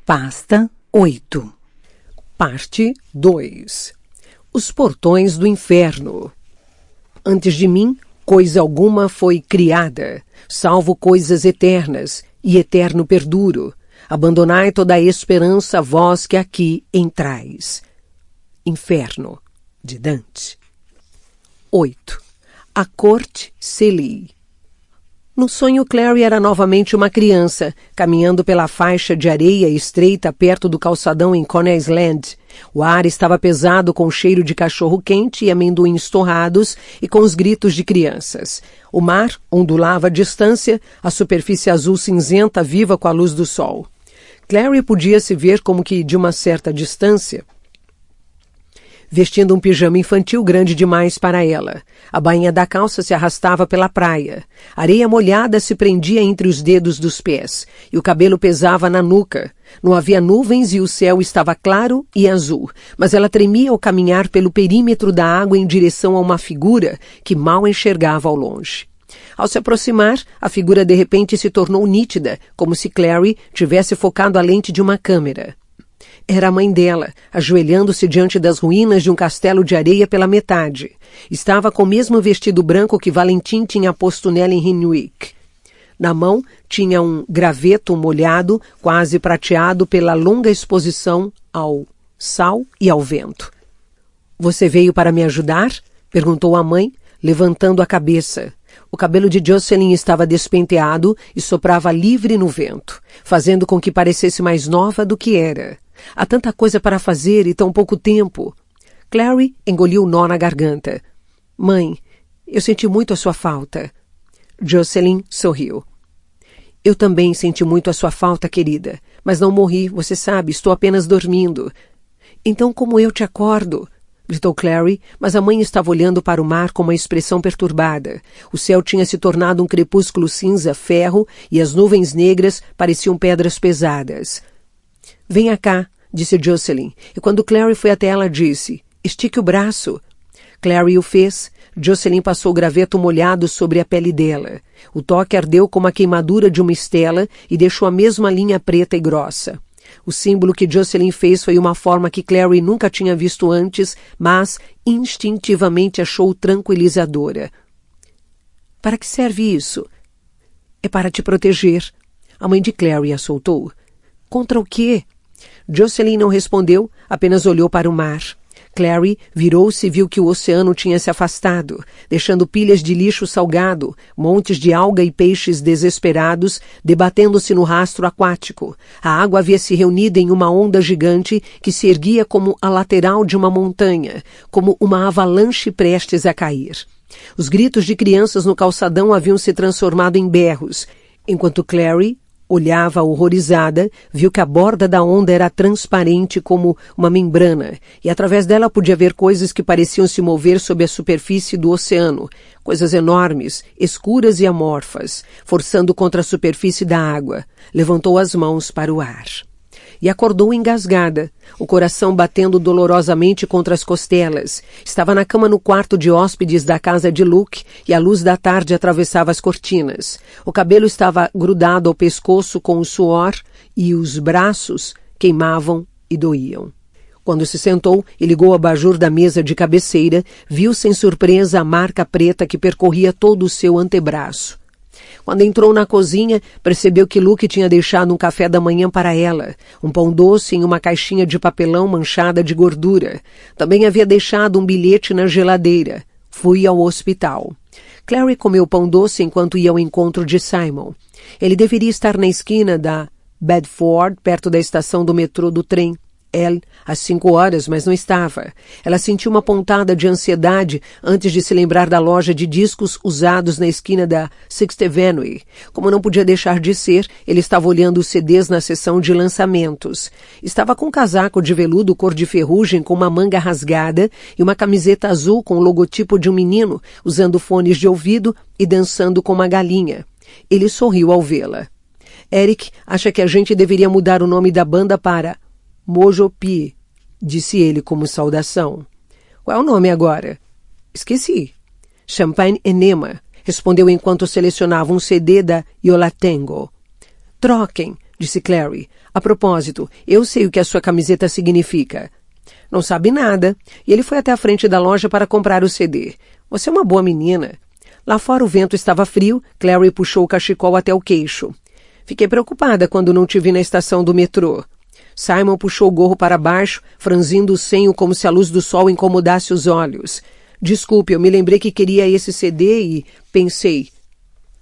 Pasta 8. Parte 2. Os portões do inferno. Antes de mim, coisa alguma foi criada, salvo coisas eternas, e eterno perduro. Abandonai toda a esperança, vós que aqui entrais. Inferno, de Dante. 8. A corte Selí. No sonho, Clary era novamente uma criança, caminhando pela faixa de areia estreita perto do calçadão em Coney Island. O ar estava pesado com o cheiro de cachorro-quente e amendoins torrados e com os gritos de crianças. O mar ondulava à distância, a superfície azul cinzenta viva com a luz do sol. Clary podia se ver como que de uma certa distância, vestindo um pijama infantil grande demais para ela. A bainha da calça se arrastava pela praia. A areia molhada se prendia entre os dedos dos pés, e o cabelo pesava na nuca. Não havia nuvens e o céu estava claro e azul, mas ela tremia ao caminhar pelo perímetro da água em direção a uma figura que mal enxergava ao longe. Ao se aproximar, a figura de repente se tornou nítida, como se Clary tivesse focado a lente de uma câmera. Era a mãe dela, ajoelhando-se diante das ruínas de um castelo de areia pela metade. Estava com o mesmo vestido branco que Valentim tinha posto nela em Renwick. Na mão tinha um graveto molhado, quase prateado pela longa exposição ao sal e ao vento. — Você veio para me ajudar? Perguntou a mãe, levantando a cabeça. O cabelo de Jocelyn estava despenteado e soprava livre no vento, fazendo com que parecesse mais nova do que era. Há tanta coisa para fazer e tão pouco tempo. Clary engoliu o nó na garganta. — Mãe, eu senti muito a sua falta. Jocelyn sorriu. — Eu também senti muito a sua falta, querida. Mas não morri, você sabe, estou apenas dormindo. — Então como eu te acordo? Gritou Clary, mas a mãe estava olhando para o mar com uma expressão perturbada. O céu tinha se tornado um crepúsculo cinza-ferro e as nuvens negras pareciam pedras pesadas. — Venha cá, disse Jocelyn, e quando Clary foi até ela disse, — Estique o braço. Clary o fez. Jocelyn passou o graveto molhado sobre a pele dela. O toque ardeu como a queimadura de uma estela e deixou a mesma linha preta e grossa. O símbolo que Jocelyn fez foi uma forma que Clary nunca tinha visto antes, mas instintivamente achou tranquilizadora. — Para que serve isso? — É para te proteger. A mãe de Clary a soltou. — Contra o quê? Jocelyn não respondeu, apenas olhou para o mar. Clary virou-se e viu que o oceano tinha se afastado, deixando pilhas de lixo salgado, montes de alga e peixes desesperados, debatendo-se no rastro aquático. A água havia se reunido em uma onda gigante que se erguia como a lateral de uma montanha, como uma avalanche prestes a cair. Os gritos de crianças no calçadão haviam se transformado em berros, enquanto Clary olhava horrorizada, viu que a borda da onda era transparente como uma membrana, e através dela podia ver coisas que pareciam se mover sob a superfície do oceano, coisas enormes, escuras e amorfas, forçando contra a superfície da água. Levantou as mãos para o ar. E acordou engasgada, o coração batendo dolorosamente contra as costelas. Estava na cama no quarto de hóspedes da casa de Luke e a luz da tarde atravessava as cortinas. O cabelo estava grudado ao pescoço com o suor e os braços queimavam e doíam. Quando se sentou e ligou o abajur da mesa de cabeceira, viu sem surpresa a marca preta que percorria todo o seu antebraço. Quando entrou na cozinha, percebeu que Luke tinha deixado um café da manhã para ela, um pão doce em uma caixinha de papelão manchada de gordura. Também havia deixado um bilhete na geladeira. Fui ao hospital. Clary comeu pão doce enquanto ia ao encontro de Simon. Ele deveria estar na esquina da Bedford, perto da estação do metrô do trem. Às 5 horas, mas não estava. Ela sentiu uma pontada de ansiedade antes de se lembrar da loja de discos usados na esquina da Sixth Avenue. Como não podia deixar de ser, ele estava olhando os CDs na seção de lançamentos. Estava com um casaco de veludo cor de ferrugem com uma manga rasgada e uma camiseta azul com o logotipo de um menino, usando fones de ouvido e dançando com uma galinha. Ele sorriu ao vê-la. — Eric acha que a gente deveria mudar o nome da banda para Mojopi, disse ele como saudação. — Qual é o nome agora? — Esqueci. — Champagne Enema, respondeu enquanto selecionava um CD da Yo La Tengo. — Troquem, disse Clary. A propósito, eu sei o que a sua camiseta significa. Não sabe nada, e ele foi até a frente da loja para comprar o CD. Você é uma boa menina. Lá fora o vento estava frio, Clary puxou o cachecol até o queixo. Fiquei preocupada quando não te vi na estação do metrô. Simon puxou o gorro para baixo, franzindo o senho como se a luz do sol incomodasse os olhos. Desculpe, eu me lembrei que queria esse CD e pensei.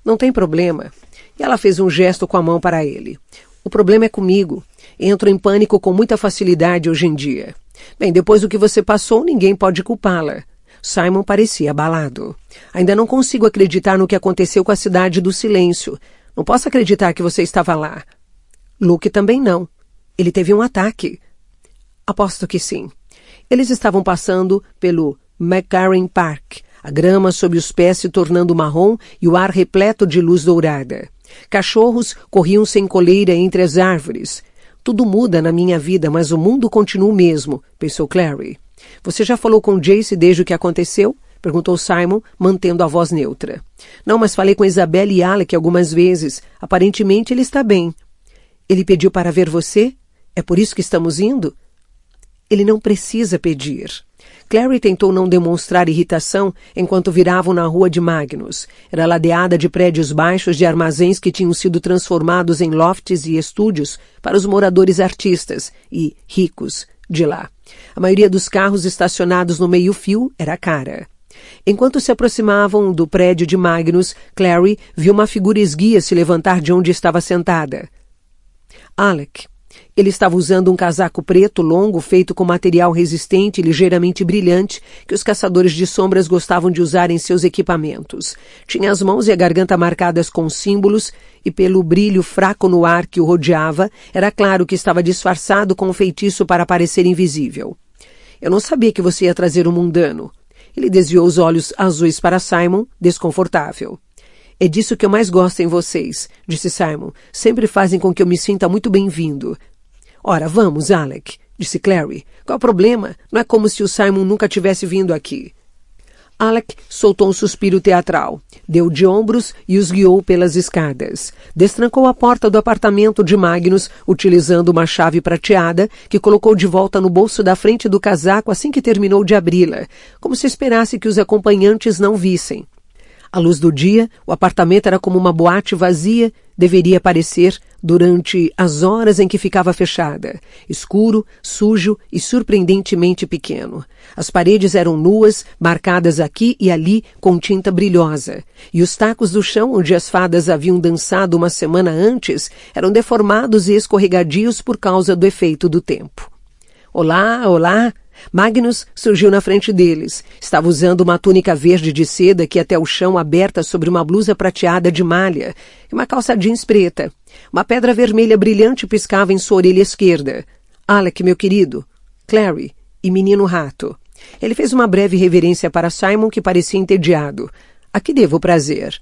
Não tem problema. E ela fez um gesto com a mão para ele. O problema é comigo. Entro em pânico com muita facilidade hoje em dia. Bem, depois do que você passou, ninguém pode culpá-la. Simon parecia abalado. Ainda não consigo acreditar no que aconteceu com a Cidade do Silêncio. Não posso acreditar que você estava lá. Luke também não. Ele teve um ataque. Aposto que sim. Eles estavam passando pelo McCarran Park, a grama sob os pés se tornando marrom e o ar repleto de luz dourada. Cachorros corriam sem coleira entre as árvores. Tudo muda na minha vida, mas o mundo continua o mesmo, pensou Clary. Você já falou com Jace desde o que aconteceu? Perguntou Simon, mantendo a voz neutra. Não, mas falei com Isabelle e Alec algumas vezes. Aparentemente ele está bem. Ele pediu para ver você? É por isso que estamos indo? Ele não precisa pedir. Clary tentou não demonstrar irritação enquanto viravam na rua de Magnus. Era ladeada de prédios baixos de armazéns que tinham sido transformados em lofts e estúdios para os moradores artistas e ricos de lá. A maioria dos carros estacionados no meio-fio era cara. Enquanto se aproximavam do prédio de Magnus, Clary viu uma figura esguia se levantar de onde estava sentada. Alec. Ele estava usando um casaco preto longo feito com material resistente e ligeiramente brilhante que os caçadores de sombras gostavam de usar em seus equipamentos. Tinha as mãos e a garganta marcadas com símbolos e pelo brilho fraco no ar que o rodeava, era claro que estava disfarçado com um feitiço para parecer invisível. Eu não sabia que você ia trazer um mundano. Ele desviou os olhos azuis para Simon, desconfortável. É disso que eu mais gosto em vocês, disse Simon. Sempre fazem com que eu me sinta muito bem-vindo. Ora, vamos, Alec, disse Clary. Qual é o problema? Não é como se o Simon nunca tivesse vindo aqui. Alec soltou um suspiro teatral, deu de ombros e os guiou pelas escadas. Destrancou a porta do apartamento de Magnus, utilizando uma chave prateada, que colocou de volta no bolso da frente do casaco assim que terminou de abri-la, como se esperasse que os acompanhantes não vissem. À luz do dia, o apartamento era como uma boate vazia, deveria parecer, durante as horas em que ficava fechada. Escuro, sujo e surpreendentemente pequeno. As paredes eram nuas, marcadas aqui e ali com tinta brilhosa. E os tacos do chão onde as fadas haviam dançado uma semana antes eram deformados e escorregadios por causa do efeito do tempo. Olá, olá! Magnus surgiu na frente deles. Estava usando uma túnica verde de seda que ia até o chão aberta sobre uma blusa prateada de malha e uma calça jeans preta. Uma pedra vermelha brilhante piscava em sua orelha esquerda. Alec, meu querido. Clary e Menino Rato. Ele fez uma breve reverência para Simon, que parecia entediado. A que devo o prazer?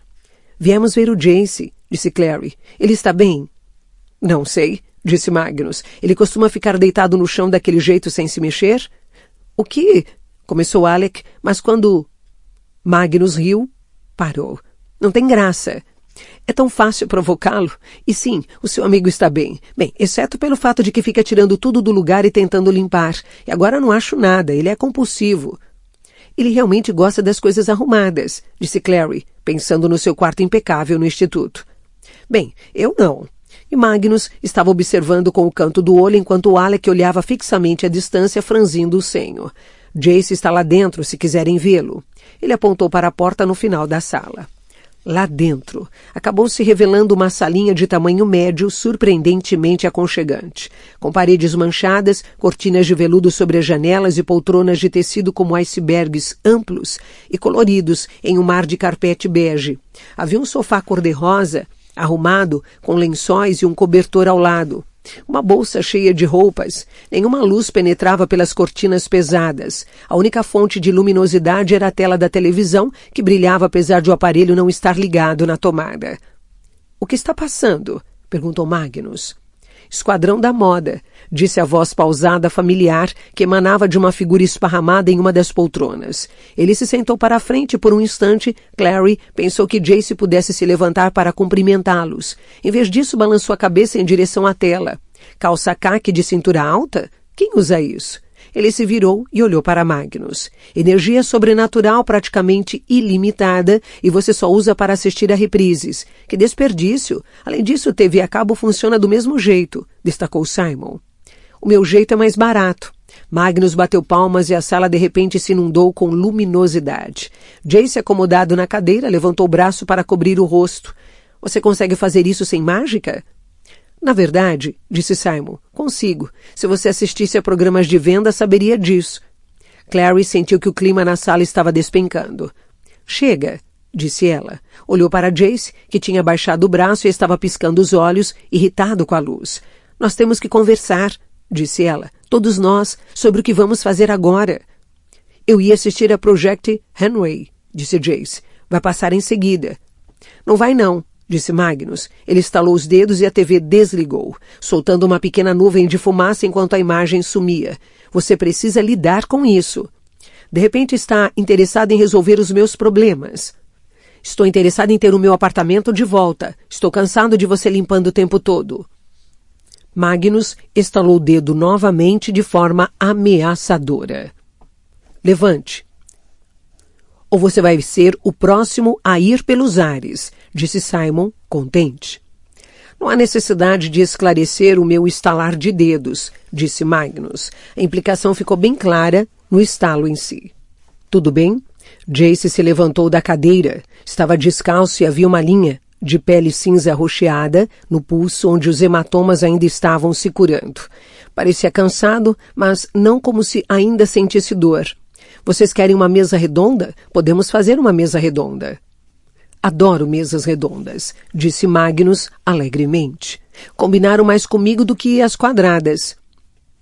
Viemos ver o Jace, disse Clary. Ele está bem? Não sei, disse Magnus. Ele costuma ficar deitado no chão daquele jeito sem se mexer? O que? Começou Alec, mas quando Magnus riu, parou. Não tem graça. É tão fácil provocá-lo. E sim, o seu amigo está bem. Bem, exceto pelo fato de que fica tirando tudo do lugar e tentando limpar. E agora não acho nada, ele é compulsivo. Ele realmente gosta das coisas arrumadas, disse Clary, pensando no seu quarto impecável no instituto. Bem, eu não. E Magnus estava observando com o canto do olho enquanto o Alec olhava fixamente à distância, franzindo o senho. Jace está lá dentro, se quiserem vê-lo. Ele apontou para a porta no final da sala. Lá dentro, acabou se revelando uma salinha de tamanho médio, surpreendentemente aconchegante, com paredes manchadas, cortinas de veludo sobre as janelas e poltronas de tecido como icebergs amplos e coloridos em um mar de carpete bege. Havia um sofá cor-de-rosa, arrumado, com lençóis e um cobertor ao lado. Uma bolsa cheia de roupas. Nenhuma luz penetrava pelas cortinas pesadas. A única fonte de luminosidade era a tela da televisão, que brilhava apesar de o aparelho não estar ligado na tomada. — O que está passando? — perguntou Magnus. Esquadrão da Moda, disse a voz pausada familiar que emanava de uma figura esparramada em uma das poltronas. Ele se sentou para a frente por um instante. Clary pensou que Jace pudesse se levantar para cumprimentá-los. Em vez disso, balançou a cabeça em direção à tela. Calça caque de cintura alta? Quem usa isso? Ele se virou e olhou para Magnus. Energia sobrenatural praticamente ilimitada e você só usa para assistir a reprises. Que desperdício! Além disso, TV a cabo funciona do mesmo jeito, destacou Simon. O meu jeito é mais barato. Magnus bateu palmas e a sala de repente se inundou com luminosidade. Jace, acomodado na cadeira, levantou o braço para cobrir o rosto. Você consegue fazer isso sem mágica? Na verdade, disse Simon, consigo. Se você assistisse a programas de venda, saberia disso. Clary sentiu que o clima na sala estava despencando. Chega, disse ela. Olhou para Jace, que tinha baixado o braço e estava piscando os olhos, irritado com a luz. Nós temos que conversar, disse ela, todos nós, sobre o que vamos fazer agora. Eu ia assistir a Project Henry, disse Jace. Vai passar em seguida. Não vai não, disse Magnus. Ele estalou os dedos e a TV desligou, soltando uma pequena nuvem de fumaça enquanto a imagem sumia. Você precisa lidar com isso. De repente está interessado em resolver os meus problemas. Estou interessado em ter o meu apartamento de volta. Estou cansado de você limpando o tempo todo. Magnus estalou o dedo novamente de forma ameaçadora. Levante. Ou você vai ser o próximo a ir pelos ares, disse Simon, contente. Não há necessidade de esclarecer o meu estalar de dedos, disse Magnus. A implicação ficou bem clara no estalo em si. Tudo bem? Jace se levantou da cadeira. Estava descalço e havia uma linha de pele cinza roxeada no pulso onde os hematomas ainda estavam se curando. Parecia cansado, mas não como se ainda sentisse dor. Vocês querem uma mesa redonda? Podemos fazer uma mesa redonda. Adoro mesas redondas, disse Magnus alegremente. Combinaram mais comigo do que as quadradas.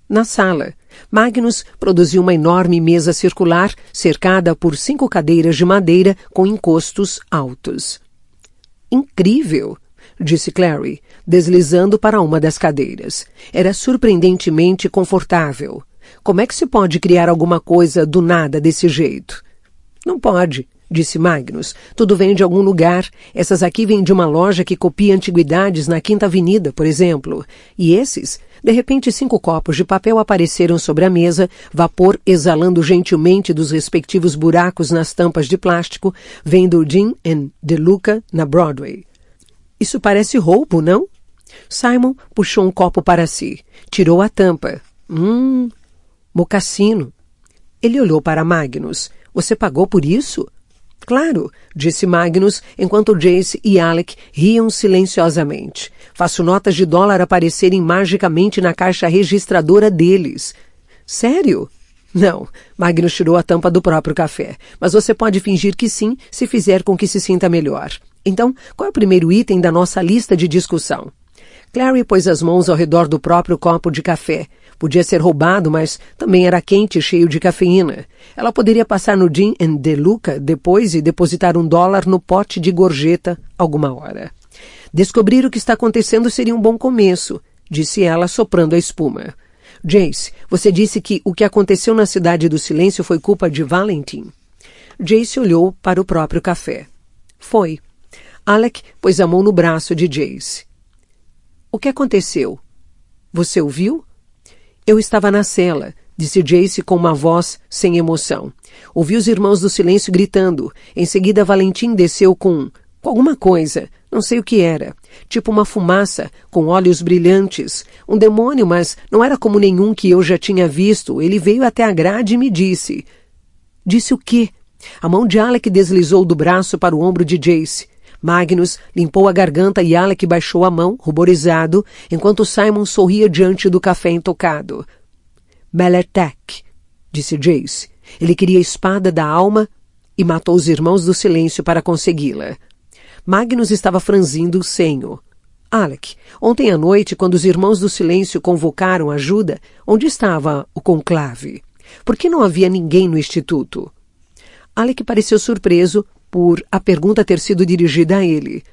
Na sala, Magnus produziu uma enorme mesa circular cercada por 5 cadeiras de madeira com encostos altos. Incrível, disse Clary, deslizando para uma das cadeiras. Era surpreendentemente confortável. Como é que se pode criar alguma coisa do nada desse jeito? Não pode, disse Magnus. Tudo vem de algum lugar. Essas aqui vêm de uma loja que copia antiguidades na Quinta Avenida, por exemplo. E esses? De repente 5 copos de papel apareceram sobre a mesa, vapor exalando gentilmente dos respectivos buracos nas tampas de plástico, vendo Gin and DeLuca na Broadway. Isso parece roubo, não? Simon puxou um copo para si. Tirou a tampa. Mocassino. Ele olhou para Magnus. Você pagou por isso? Claro, disse Magnus, enquanto Jace e Alec riam silenciosamente. Faço notas de dólar aparecerem magicamente na caixa registradora deles. Sério? Não, Magnus tirou a tampa do próprio café. Mas você pode fingir que sim, se fizer com que se sinta melhor. Então, qual é o primeiro item da nossa lista de discussão? Clary pôs as mãos ao redor do próprio copo de café. Podia ser roubado, mas também era quente e cheio de cafeína. Ela poderia passar no Gin and DeLuca depois e depositar $1 no pote de gorjeta alguma hora. Descobrir o que está acontecendo seria um bom começo, disse ela, soprando a espuma. Jace, você disse que o que aconteceu na Cidade do Silêncio foi culpa de Valentin. Jace olhou para o próprio café. Foi. Alec pôs a mão no braço de Jace. O que aconteceu? Você ouviu? Eu estava na cela, disse Jace com uma voz sem emoção. Ouvi os Irmãos do Silêncio gritando. Em seguida, Valentin desceu com alguma coisa. Não sei o que era. Tipo uma fumaça, com olhos brilhantes. Um demônio, mas não era como nenhum que eu já tinha visto. Ele veio até a grade e me disse. Disse o quê? A mão de Alec deslizou do braço para o ombro de Jace. Magnus limpou a garganta e Alec baixou a mão, ruborizado, enquanto Simon sorria diante do café intocado. Meletek, disse Jace. Ele queria a espada da alma e matou os Irmãos do Silêncio para consegui-la. Magnus estava franzindo o senho. Alec, ontem à noite, quando os Irmãos do Silêncio convocaram ajuda, onde estava o conclave? Por que não havia ninguém no instituto? Alec pareceu surpreso por a pergunta ter sido dirigida a ele.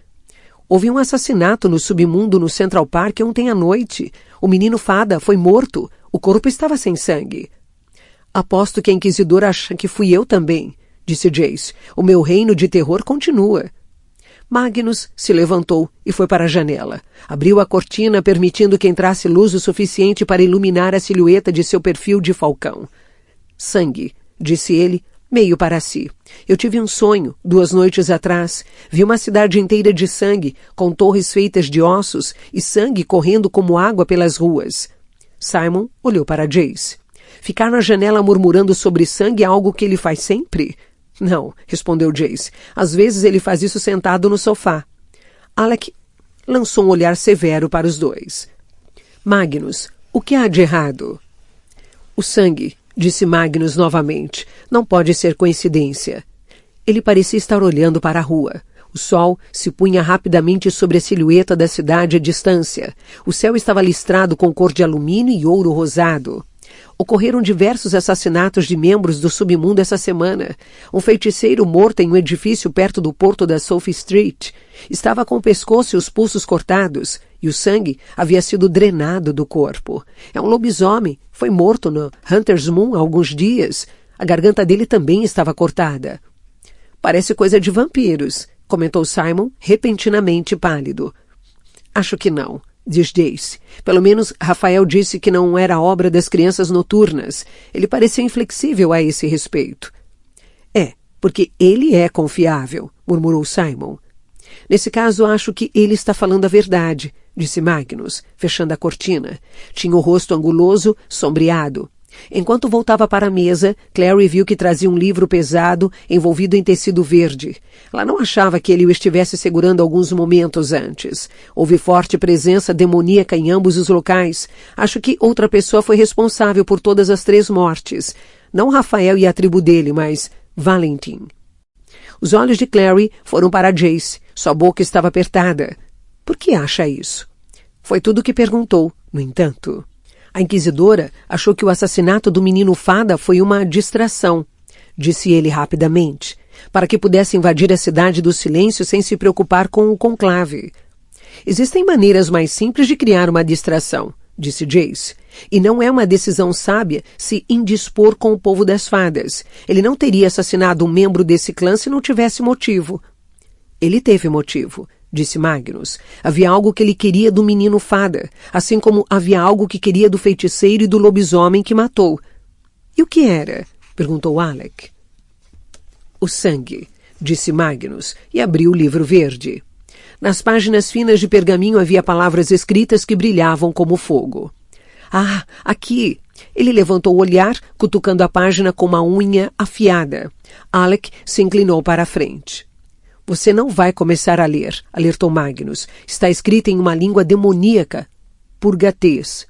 Houve um assassinato no submundo no Central Park ontem à noite. O menino fada foi morto. O corpo estava sem sangue. Aposto que a Inquisidora acha que fui eu também, disse Jace. O meu reino de terror continua. Magnus se levantou e foi para a janela. Abriu a cortina, permitindo que entrasse luz o suficiente para iluminar a silhueta de seu perfil de falcão. Sangue, disse ele, meio para si. Eu tive um sonho, 2 noites atrás. Vi uma cidade inteira de sangue, com torres feitas de ossos e sangue correndo como água pelas ruas. Simon olhou para Jace. Ficar na janela murmurando sobre sangue é algo que ele faz sempre? Não, respondeu Jace. Às vezes ele faz isso sentado no sofá. Alec lançou um olhar severo para os dois. Magnus, o que há de errado? O sangue, disse Magnus novamente. Não pode ser coincidência. Ele parecia estar olhando para a rua. O sol se punha rapidamente sobre a silhueta da cidade à distância. O céu estava listrado com cor de alumínio e ouro rosado. Ocorreram diversos assassinatos de membros do submundo essa semana. Um feiticeiro morto em um edifício perto do porto da Sophie Street estava com o pescoço e os pulsos cortados, e o sangue havia sido drenado do corpo. É um lobisomem. Foi morto no Hunter's Moon há alguns dias. A garganta dele também estava cortada. Parece coisa de vampiros, comentou Simon, repentinamente pálido. Acho que não, diz Jace. Pelo menos Rafael disse que não era obra das crianças noturnas. Ele parecia inflexível a esse respeito. É, porque ele é confiável, murmurou Simon. Nesse caso, acho que ele está falando a verdade, disse Magnus, fechando a cortina. Tinha o rosto anguloso, sombreado. Enquanto voltava para a mesa, Clary viu que trazia um livro pesado, envolvido em tecido verde. Ela não achava que ele o estivesse segurando alguns momentos antes. Houve forte presença demoníaca em ambos os locais. Acho que outra pessoa foi responsável por todas as 3 mortes. Não Rafael e a tribo dele, mas Valentin. Os olhos de Clary foram para Jace. Sua boca estava apertada. Por que acha isso? Foi tudo o que perguntou, no entanto. A Inquisidora achou que o assassinato do menino fada foi uma distração, disse ele rapidamente, para que pudesse invadir a cidade do silêncio sem se preocupar com o conclave. Existem maneiras mais simples de criar uma distração, disse Jace, e não é uma decisão sábia se indispor com o povo das fadas. Ele não teria assassinado um membro desse clã se não tivesse motivo. Ele teve motivo, disse Magnus. Havia algo que ele queria do menino fada, assim como havia algo que queria do feiticeiro e do lobisomem que matou. E o que era? Perguntou Alec. O sangue, disse Magnus, e abriu o livro verde. Nas páginas finas de pergaminho havia palavras escritas que brilhavam como fogo. Ah, aqui! Ele levantou o olhar, cutucando a página com uma unha afiada. Alec se inclinou para a frente. Você não vai começar a ler, alertou Magnus. Está escrita em uma língua demoníaca, purgatês.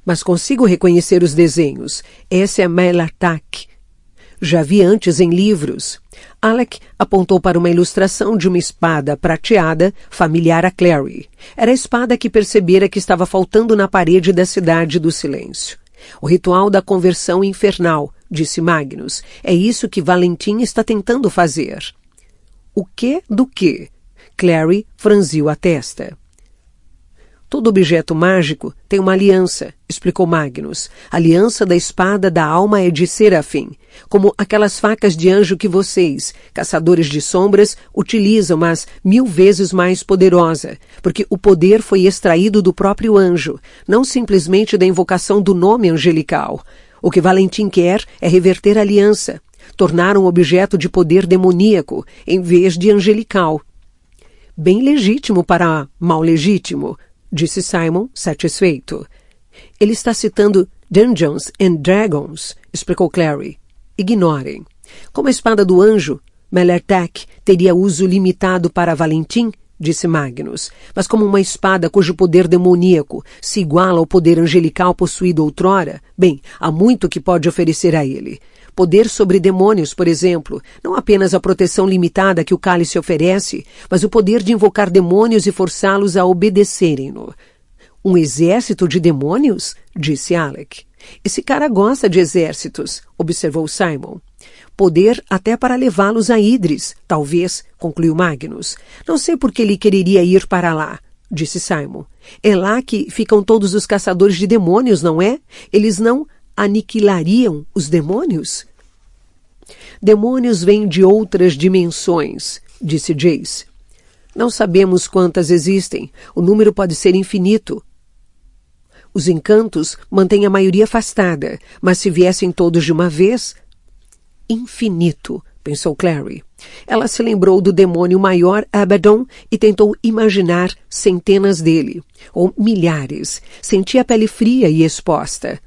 Mas consigo reconhecer os desenhos. Essa é Melatak. Já vi antes em livros. Alec apontou para uma ilustração de uma espada prateada, familiar a Clary. Era a espada que percebera que estava faltando na parede da Cidade do Silêncio. O ritual da conversão infernal, disse Magnus. É isso que Valentin está tentando fazer. O que do que? Clary franziu a testa. Todo objeto mágico tem uma aliança, explicou Magnus. A aliança da espada da alma é de Serafim, como aquelas facas de anjo que vocês, caçadores de sombras, utilizam, mas 1000 vezes mais poderosa, porque o poder foi extraído do próprio anjo, não simplesmente da invocação do nome angelical. O que Valentin quer é reverter a aliança, tornar um objeto de poder demoníaco, em vez de angelical. Bem legítimo para mal legítimo, disse Simon, satisfeito. Ele está citando Dungeons and Dragons, explicou Clary. Ignorem. Como a espada do anjo, Melatak teria uso limitado para Valentin, disse Magnus, mas como uma espada cujo poder demoníaco se iguala ao poder angelical possuído outrora, bem, há muito que pode oferecer a ele. Poder sobre demônios, por exemplo, não apenas a proteção limitada que o cálice oferece, mas o poder de invocar demônios e forçá-los a obedecerem-no. Um exército de demônios? Disse Alec. Esse cara gosta de exércitos, observou Simon. Poder até para levá-los a Idris, talvez, concluiu Magnus. Não sei por que ele quereria ir para lá, disse Simon. É lá que ficam todos os caçadores de demônios, não é? Eles não aniquilariam os demônios? Demônios vêm de outras dimensões, disse Jace. Não sabemos quantas existem. O número pode ser infinito. Os encantos mantêm a maioria afastada, mas se viessem todos de uma vez... Infinito, pensou Clary. Ela se lembrou do demônio maior Abaddon e tentou imaginar centenas dele, ou milhares. Sentia a pele fria e exposta.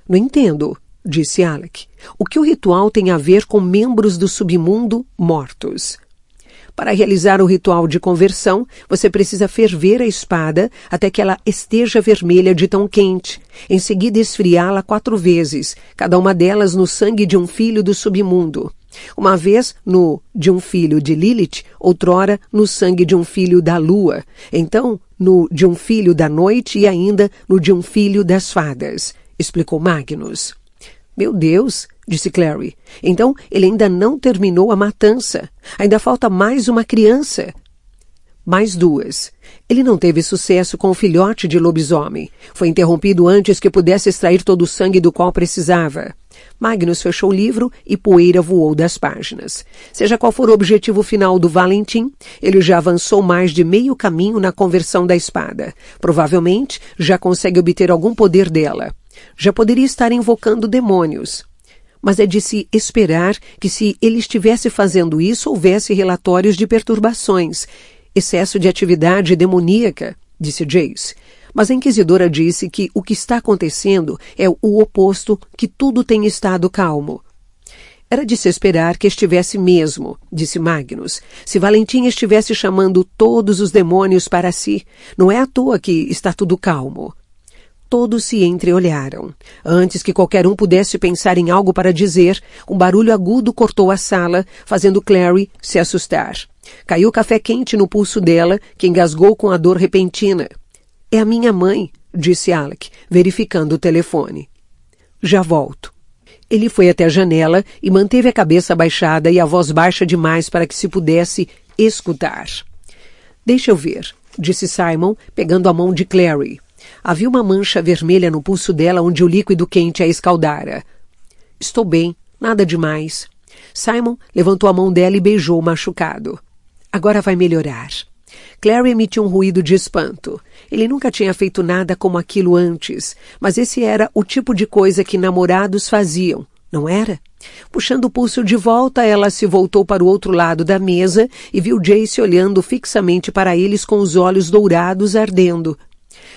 Não entendo, disse Alec. O que o ritual tem a ver com membros do submundo mortos? Para realizar o ritual de conversão, você precisa ferver a espada até que ela esteja vermelha de tão quente. Em seguida, esfriá-la 4 vezes, cada uma delas no sangue de um filho do submundo. Uma vez no de um filho de Lilith, outrora no sangue de um filho da lua. Então, no de um filho da noite e ainda no de um filho das fadas, explicou Magnus. Meu Deus, disse Clary. Então ele ainda não terminou a matança. Ainda falta mais uma criança. Mais 2. Ele não teve sucesso com o filhote de lobisomem. Foi interrompido antes que pudesse extrair todo o sangue do qual precisava. Magnus fechou o livro e poeira voou das páginas. Seja qual for o objetivo final do Valentim, ele já avançou mais de meio caminho na conversão da espada. Provavelmente já consegue obter algum poder dela. Já poderia estar invocando demônios. Mas é de se esperar que se ele estivesse fazendo isso, houvesse relatórios de perturbações. Excesso de atividade demoníaca, disse Jace. Mas a Inquisidora disse que o que está acontecendo é o oposto, que tudo tem estado calmo. Era de se esperar que estivesse mesmo, disse Magnus. Se Valentim estivesse chamando todos os demônios para si, não é à toa que está tudo calmo. Todos se entreolharam. Antes que qualquer um pudesse pensar em algo para dizer, um barulho agudo cortou a sala, fazendo Clary se assustar. Caiu café quente no pulso dela, que engasgou com a dor repentina. É a minha mãe, disse Alec, verificando o telefone. Já volto. Ele foi até a janela e manteve a cabeça abaixada e a voz baixa demais para que se pudesse escutar. Deixa eu ver, disse Simon, pegando a mão de Clary. Havia uma mancha vermelha no pulso dela onde o líquido quente a escaldara. Estou bem, nada demais. Simon levantou a mão dela e beijou o machucado. Agora vai melhorar. Clary emitiu um ruído de espanto. Ele nunca tinha feito nada como aquilo antes, mas esse era o tipo de coisa que namorados faziam, não era? Puxando o pulso de volta, ela se voltou para o outro lado da mesa e viu Jace olhando fixamente para eles com os olhos dourados ardendo.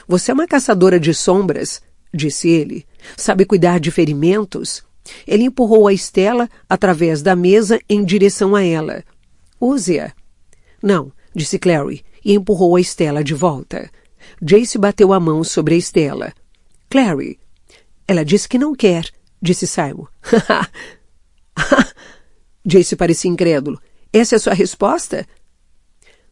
Você é uma caçadora de sombras, disse ele. Sabe cuidar de ferimentos? Ele empurrou a Estela através da mesa em direção a ela. Use-a. Não, disse Clary, e empurrou a Estela de volta. Jace bateu a mão sobre a Estela. Clary. Ela disse que não quer, disse Simon. Jace parecia incrédulo. Essa é a sua resposta?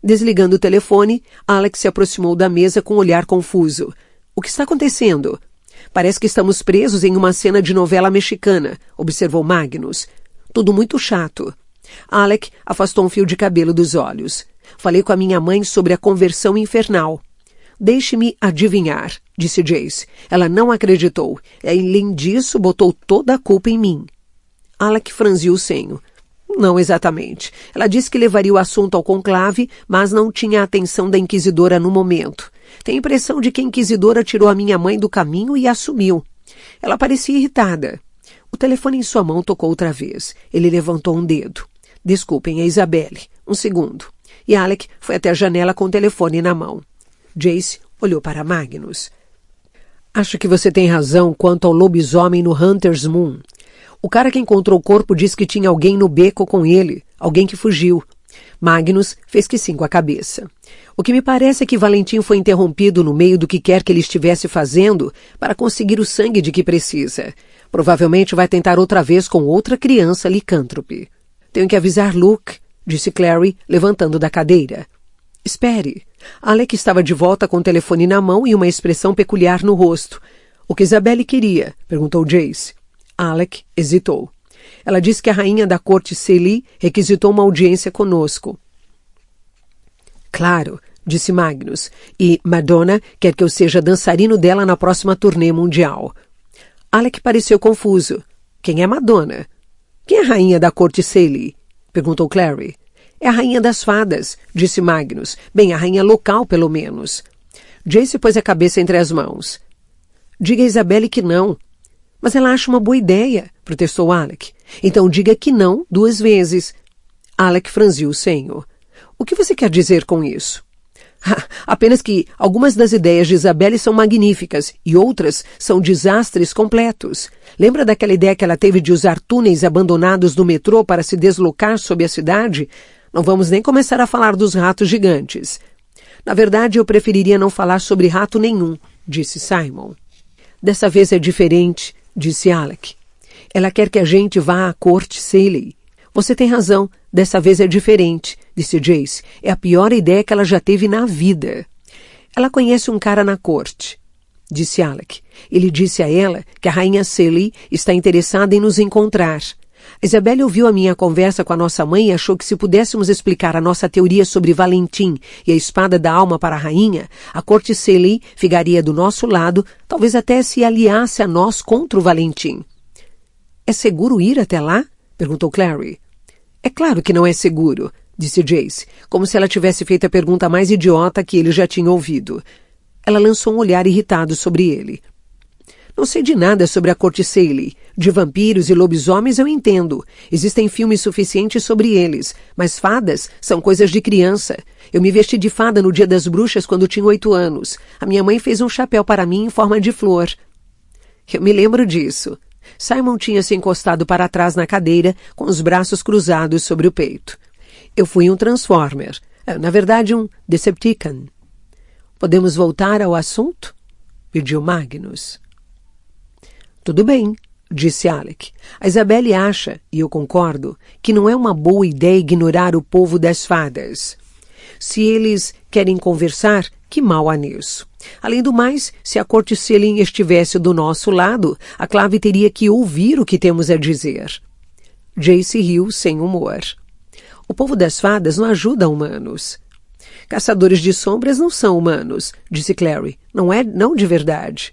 Desligando o telefone, Alex se aproximou da mesa com um olhar confuso. O que está acontecendo? Parece que estamos presos em uma cena de novela mexicana, observou Magnus. Tudo muito chato. Alec afastou um fio de cabelo dos olhos. Falei com a minha mãe sobre a conversão infernal. Deixe-me adivinhar, disse Jace. Ela não acreditou. E, além disso, botou toda a culpa em mim. Alec franziu o senho. Não exatamente. Ela disse que levaria o assunto ao conclave, mas não tinha a atenção da Inquisidora no momento. Tenho a impressão de que a Inquisidora tirou a minha mãe do caminho e a assumiu. Ela parecia irritada. O telefone em sua mão tocou outra vez. Ele levantou um dedo. Desculpem, é Isabelle. Um segundo. E Alec foi até a janela com o telefone na mão. Jace olhou para Magnus. Acho que você tem razão quanto ao lobisomem no Hunter's Moon. O cara que encontrou o corpo disse que tinha alguém no beco com ele, alguém que fugiu. Magnus fez que sim com a cabeça. O que me parece é que Valentim foi interrompido no meio do que quer que ele estivesse fazendo para conseguir o sangue de que precisa. Provavelmente vai tentar outra vez com outra criança licântrope. Tenho que avisar Luke, disse Clary, levantando da cadeira. Espere. Alec estava de volta com o telefone na mão e uma expressão peculiar no rosto. O que Isabelle queria? Perguntou Jace. Alec hesitou. Ela disse que a rainha da corte Celie requisitou uma audiência conosco. Claro, disse Magnus, e Madonna quer que eu seja dançarino dela na próxima turnê mundial. Alec pareceu confuso. Quem é Madonna? Quem é a rainha da corte Celie? Perguntou Clary. É a rainha das fadas, disse Magnus. Bem, a rainha local, pelo menos. Jace pôs a cabeça entre as mãos. Diga a Isabelle que não. Mas ela acha uma boa ideia, protestou Alec. Então diga que não 2 vezes. Alec franziu o senho. O que você quer dizer com isso? Apenas que algumas das ideias de Isabelle são magníficas e outras são desastres completos. Lembra daquela ideia que ela teve de usar túneis abandonados no metrô para se deslocar sob a cidade? Não vamos nem começar a falar dos ratos gigantes. Na verdade, eu preferiria não falar sobre rato nenhum, disse Simon. Dessa vez é diferente, disse Alec. Ela quer que a gente vá à corte Celie. Você tem razão, dessa vez é diferente, disse Jace. É a pior ideia que ela já teve na vida. Ela conhece um cara na corte, disse Alec. Ele disse a ela que a rainha Celie está interessada em nos encontrar. Isabelle ouviu a minha conversa com a nossa mãe e achou que se pudéssemos explicar a nossa teoria sobre Valentim e a espada da alma para a rainha, a corte Celie ficaria do nosso lado, talvez até se aliasse a nós contra o Valentim. É seguro ir até lá? Perguntou Clary. É claro que não é seguro, disse Jace, como se ela tivesse feito a pergunta mais idiota que ele já tinha ouvido. Ela lançou um olhar irritado sobre ele. Não sei de nada sobre a corte Celie. De vampiros e lobisomens eu entendo. Existem filmes suficientes sobre eles, mas fadas são coisas de criança. Eu me vesti de fada no Dia das Bruxas quando tinha 8 anos. A minha mãe fez um chapéu para mim em forma de flor. Eu me lembro disso. Simon tinha se encostado para trás na cadeira, com os braços cruzados sobre o peito. Eu fui um Transformer. Na verdade, um Decepticon. Podemos voltar ao assunto? Pediu Magnus. Tudo bem, disse Alec. A Isabelle acha, e eu concordo, que não é uma boa ideia ignorar o povo das fadas. Se eles querem conversar, que mal há nisso. Além do mais, se a corte Celie estivesse do nosso lado, a Clave teria que ouvir o que temos a dizer. Jace riu sem humor. O povo das fadas não ajuda humanos. Caçadores de sombras não são humanos, disse Clary. Não de verdade.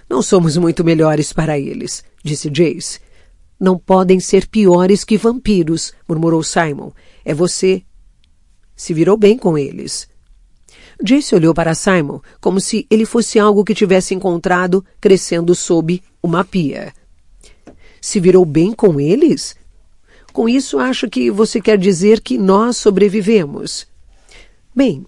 Não somos muito melhores para eles, disse Jace. Não podem ser piores que vampiros, murmurou Simon. É você. Se virou bem com eles. Jace olhou para Simon como se ele fosse algo que tivesse encontrado crescendo sob uma pia. Se virou bem com eles? Com isso, acho que você quer dizer que nós sobrevivemos. Bem,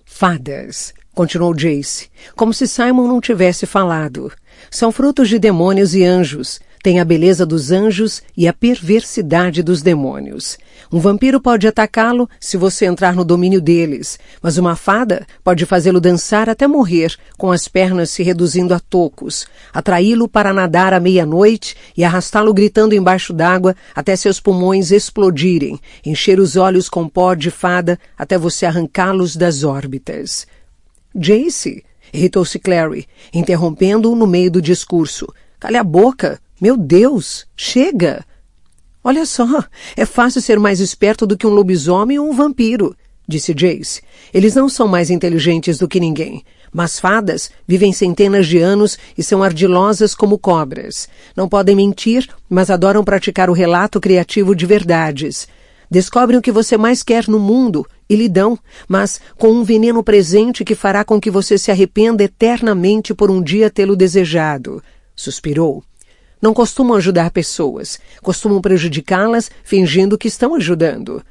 fadas, continuou Jace, como se Simon não tivesse falado. São frutos de demônios e anjos. Têm a beleza dos anjos e a perversidade dos demônios. Um vampiro pode atacá-lo se você entrar no domínio deles, mas uma fada pode fazê-lo dançar até morrer, com as pernas se reduzindo a tocos, atraí-lo para nadar à meia-noite e arrastá-lo gritando embaixo d'água até seus pulmões explodirem, encher os olhos com pó de fada até você arrancá-los das órbitas. Jace, irritou-se Clary, interrompendo-o no meio do discurso. Cale a boca! Meu Deus! Chega! Olha só, é fácil ser mais esperto do que um lobisomem ou um vampiro, disse Jace. Eles não são mais inteligentes do que ninguém, mas fadas vivem centenas de anos e são ardilosas como cobras. Não podem mentir, mas adoram praticar o relato criativo de verdades. Descobrem o que você mais quer no mundo e lhe dão, mas com um veneno presente que fará com que você se arrependa eternamente por um dia tê-lo desejado. Suspirou. Não costumam ajudar pessoas. Costumam prejudicá-las fingindo que estão ajudando.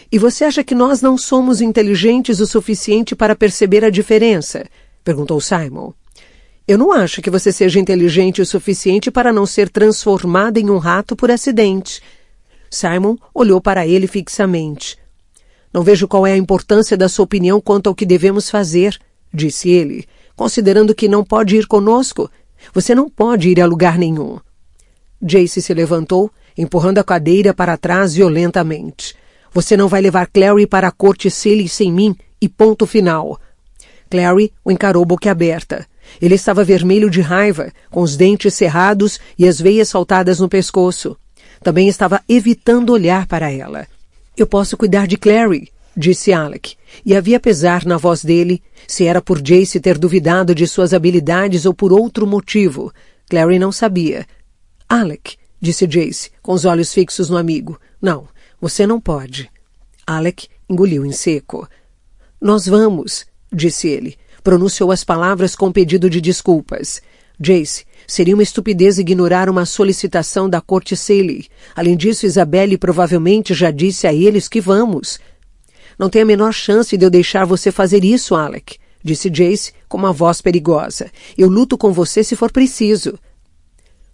E você acha que nós não somos inteligentes o suficiente para perceber a diferença? Perguntou Simon. Eu não acho que você seja inteligente o suficiente para não ser transformada em um rato por acidente. Simon olhou para ele fixamente. Não vejo qual é a importância da sua opinião quanto ao que devemos fazer, disse ele, considerando que não pode ir conosco. Você não pode ir a lugar nenhum. Jace se levantou, empurrando a cadeira para trás violentamente. Você não vai levar Clary para a corte Celie sem mim, e ponto final. Clary o encarou boquiaberta. Ele estava vermelho de raiva, com os dentes cerrados e as veias saltadas no pescoço. Também estava evitando olhar para ela. Eu posso cuidar de Clary, disse Alec, e havia pesar na voz dele, se era por Jace ter duvidado de suas habilidades ou por outro motivo. Clary não sabia. Alec, disse Jace, com os olhos fixos no amigo. Não, você não pode. Alec engoliu em seco. Nós vamos, disse ele. Pronunciou as palavras com pedido de desculpas. Jace, seria uma estupidez ignorar uma solicitação da corte Saley. Além disso, Isabelle provavelmente já disse a eles que vamos. Não tem a menor chance de eu deixar você fazer isso, Alec, disse Jace com uma voz perigosa. Eu luto com você se for preciso.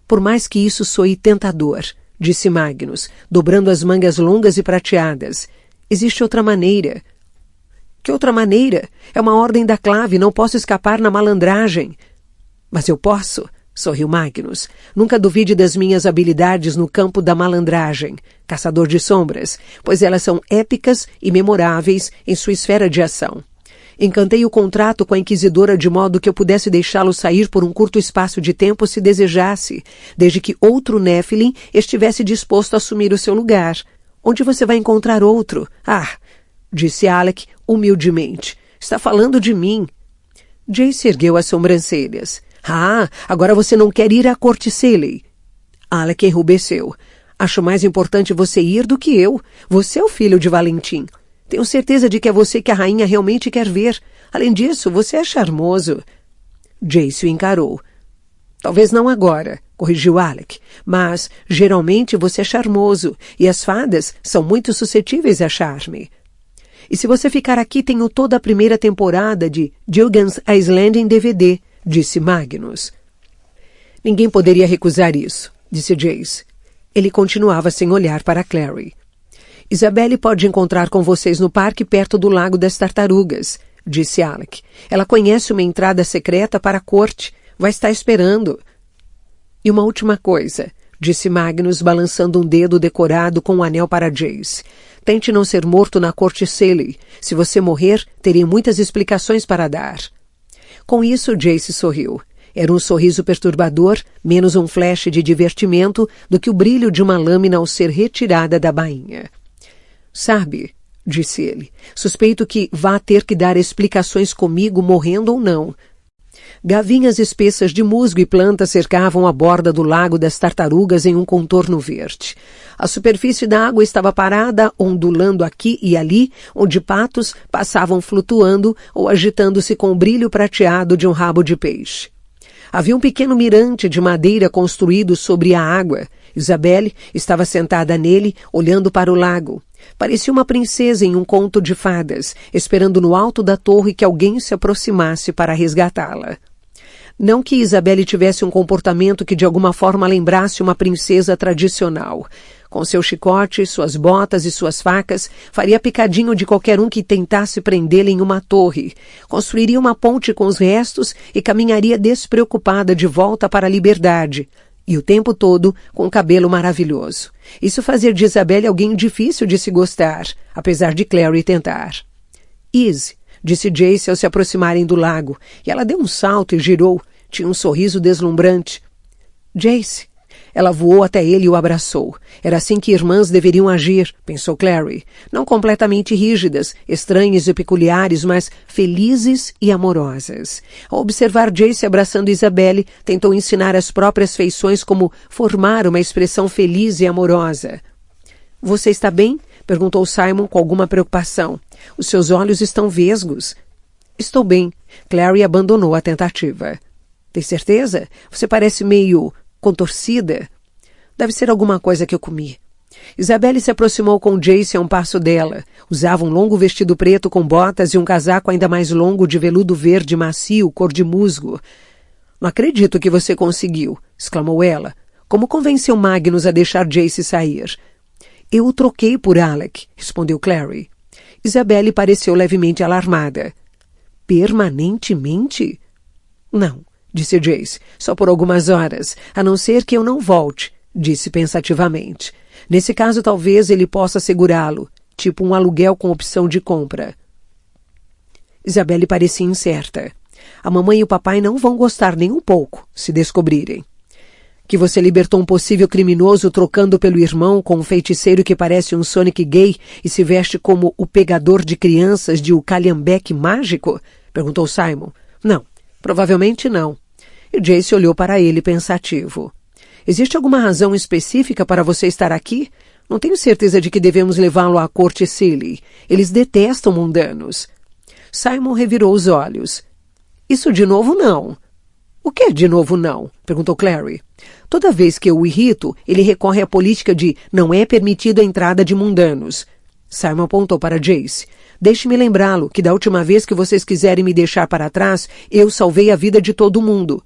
Por mais que isso soe tentador, disse Magnus, dobrando as mangas longas e prateadas. Existe outra maneira. Que outra maneira? É uma ordem da clave, não posso escapar na malandragem. Mas eu posso, sorriu Magnus. Nunca duvide das minhas habilidades no campo da malandragem, caçador de sombras, pois elas são épicas e memoráveis em sua esfera de ação. Encantei o contrato com a Inquisidora de modo que eu pudesse deixá-lo sair por um curto espaço de tempo se desejasse, desde que outro Nephilim estivesse disposto a assumir o seu lugar. Onde você vai encontrar outro? Ah, disse Alec humildemente. Está falando de mim. Jace ergueu as sobrancelhas. Ah, agora você não quer ir à corte Saley. Alec enrubesceu. Acho mais importante você ir do que eu. Você é o filho de Valentim. Tenho certeza de que é você que a rainha realmente quer ver. Além disso, você é charmoso. Jace o encarou. Talvez não agora, corrigiu Alec, mas geralmente você é charmoso e as fadas são muito suscetíveis a charme. E se você ficar aqui, tenho toda a primeira temporada de Gilligan's Island em DVD, disse Magnus. Ninguém poderia recusar isso, disse Jace. Ele continuava sem olhar para Clary. Isabelle pode encontrar com vocês no parque perto do Lago das Tartarugas, disse Alec. Ela conhece uma entrada secreta para a corte. Vai estar esperando. E uma última coisa, disse Magnus, balançando um dedo decorado com um anel para Jace. Tente não ser morto na corte Saley. Se você morrer, terei muitas explicações para dar. Com isso, Jace sorriu. Era um sorriso perturbador, menos um flash de divertimento do que o brilho de uma lâmina ao ser retirada da bainha. Sabe, disse ele, suspeito que vá ter que dar explicações comigo morrendo ou não. Gavinhas espessas de musgo e plantas cercavam a borda do Lago das Tartarugas em um contorno verde. A superfície da água estava parada, ondulando aqui e ali, onde patos passavam flutuando ou agitando-se com o brilho prateado de um rabo de peixe. Havia um pequeno mirante de madeira construído sobre a água. Isabelle estava sentada nele, olhando para o lago. Parecia uma princesa em um conto de fadas, esperando no alto da torre que alguém se aproximasse para resgatá-la. Não que Isabelle tivesse um comportamento que de alguma forma lembrasse uma princesa tradicional. Com seu chicote, suas botas e suas facas, faria picadinho de qualquer um que tentasse prendê-la em uma torre. Construiria uma ponte com os restos e caminharia despreocupada de volta para a liberdade. E o tempo todo com um cabelo maravilhoso. Isso fazia de Isabelle alguém difícil de se gostar, apesar de Clary tentar. Izzy, disse Jace ao se aproximarem do lago, e ela deu um salto e girou. Tinha um sorriso deslumbrante. Jace. Ela voou até ele e o abraçou. Era assim que irmãs deveriam agir, pensou Clary. Não completamente rígidas, estranhas e peculiares, mas felizes e amorosas. Ao observar Jace abraçando Isabelle, tentou ensinar as próprias feições como formar uma expressão feliz e amorosa. Você está bem? Perguntou Simon com alguma preocupação. Os seus olhos estão vesgos. Estou bem. Clary abandonou a tentativa. Tem certeza? Você parece meio contorcida. Deve ser alguma coisa que eu comi. Isabelle se aproximou com Jace a um passo dela. Usava um longo vestido preto com botas e um casaco ainda mais longo de veludo verde macio, cor de musgo. Não acredito que você conseguiu, exclamou ela. Como convenceu Magnus a deixar Jace sair? Eu o troquei por Alec, respondeu Clary. Isabelle pareceu levemente alarmada. Permanentemente? Não, disse Jace, só por algumas horas, a não ser que eu não volte, disse pensativamente. Nesse caso, talvez ele possa segurá-lo, tipo um aluguel com opção de compra. Isabelle parecia incerta. A mamãe e o papai não vão gostar nem um pouco, se descobrirem. Que você libertou um possível criminoso trocando pelo irmão com um feiticeiro que parece um Sonic gay e se veste como o pegador de crianças de O Calhambeque Mágico? Perguntou Simon. Não, provavelmente não. E Jace olhou para ele pensativo. Existe alguma razão específica para você estar aqui? Não tenho certeza de que devemos levá-lo à corte Seeley. Eles detestam mundanos. Simon revirou os olhos. Isso de novo não. O que de novo não? Perguntou Clary. Toda vez que eu o irrito, ele recorre à política de não é permitido a entrada de mundanos. Simon apontou para Jace. Deixe-me lembrá-lo que da última vez que vocês quiserem me deixar para trás, eu salvei a vida de todo mundo.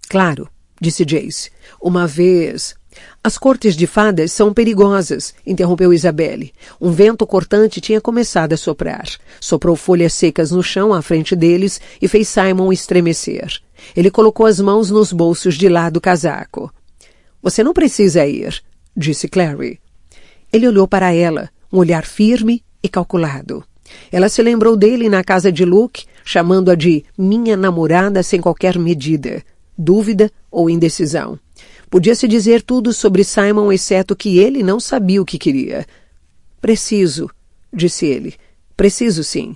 Claro, disse Jace. Uma vez... As cortes de fadas são perigosas, interrompeu Isabelle. Um vento cortante tinha começado a soprar. Soprou folhas secas no chão à frente deles e fez Simon estremecer. Ele colocou as mãos nos bolsos de lá do casaco. Você não precisa ir, disse Clary. Ele olhou para ela, um olhar firme e calculado. Ela se lembrou dele na casa de Luke, chamando-a de minha namorada sem qualquer medida, dúvida ou indecisão. Podia-se dizer tudo sobre Simon, exceto que ele não sabia o que queria. Preciso, disse ele. Preciso, sim.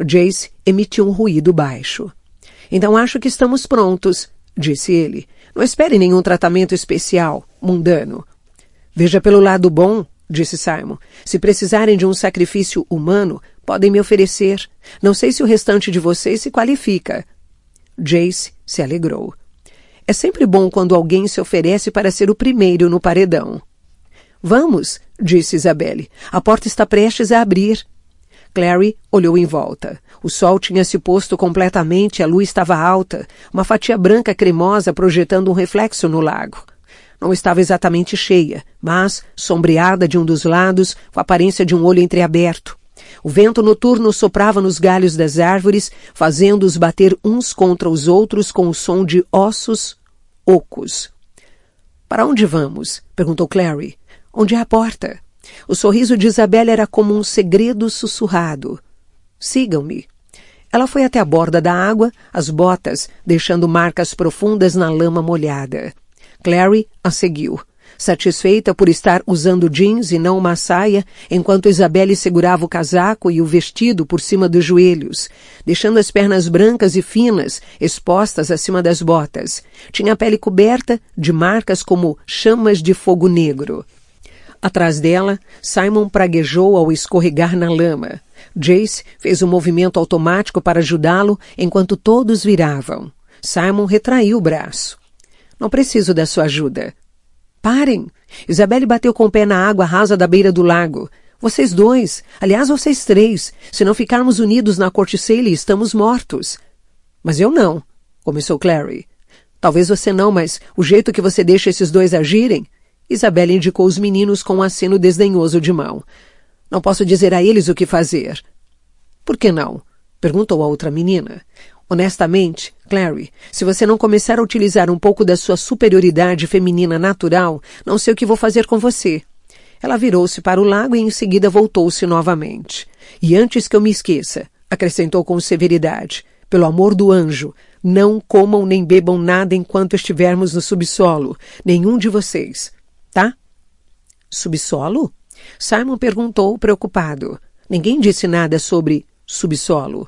Jace emitiu um ruído baixo. Então acho que estamos prontos, disse ele. Não espere nenhum tratamento especial, mundano. Veja pelo lado bom, disse Simon. Se precisarem de um sacrifício humano, podem me oferecer. Não sei se o restante de vocês se qualifica. Jace se alegrou. É sempre bom quando alguém se oferece para ser o primeiro no paredão. Vamos, disse Isabelle. A porta está prestes a abrir. Clary olhou em volta. O sol tinha se posto completamente, a luz estava alta, uma fatia branca cremosa projetando um reflexo no lago. Não estava exatamente cheia, mas sombreada de um dos lados, com a aparência de um olho entreaberto. O vento noturno soprava nos galhos das árvores, fazendo-os bater uns contra os outros com o som de ossos ocos. Para onde vamos? Perguntou Clary. Onde é a porta? O sorriso de Isabelle era como um segredo sussurrado. Sigam-me. Ela foi até a borda da água, as botas, deixando marcas profundas na lama molhada. Clary a seguiu. Satisfeita por estar usando jeans e não uma saia, enquanto Isabelle segurava o casaco e o vestido por cima dos joelhos, deixando as pernas brancas e finas, expostas acima das botas. Tinha a pele coberta de marcas como chamas de fogo negro. Atrás dela, Simon praguejou ao escorregar na lama. Jace fez um movimento automático para ajudá-lo, enquanto todos viravam. Simon retraiu o braço. Não preciso da sua ajuda. Parem! Isabelle bateu com o pé na água rasa da beira do lago. Vocês dois, aliás, vocês três, se não ficarmos unidos na corte Seeley, estamos mortos. Mas eu não, começou Clary. Talvez você não, mas o jeito que você deixa esses dois agirem... Isabelle indicou os meninos com um aceno desdenhoso de mão. Não posso dizer a eles o que fazer. Por que não? Perguntou a outra menina. Honestamente, Clary, se você não começar a utilizar um pouco da sua superioridade feminina natural, não sei o que vou fazer com você. Ela virou-se para o lago e em seguida voltou-se novamente. E antes que eu me esqueça, acrescentou com severidade, pelo amor do anjo, não comam nem bebam nada enquanto estivermos no subsolo, nenhum de vocês. Tá? Subsolo? Simon perguntou, preocupado. Ninguém disse nada sobre subsolo.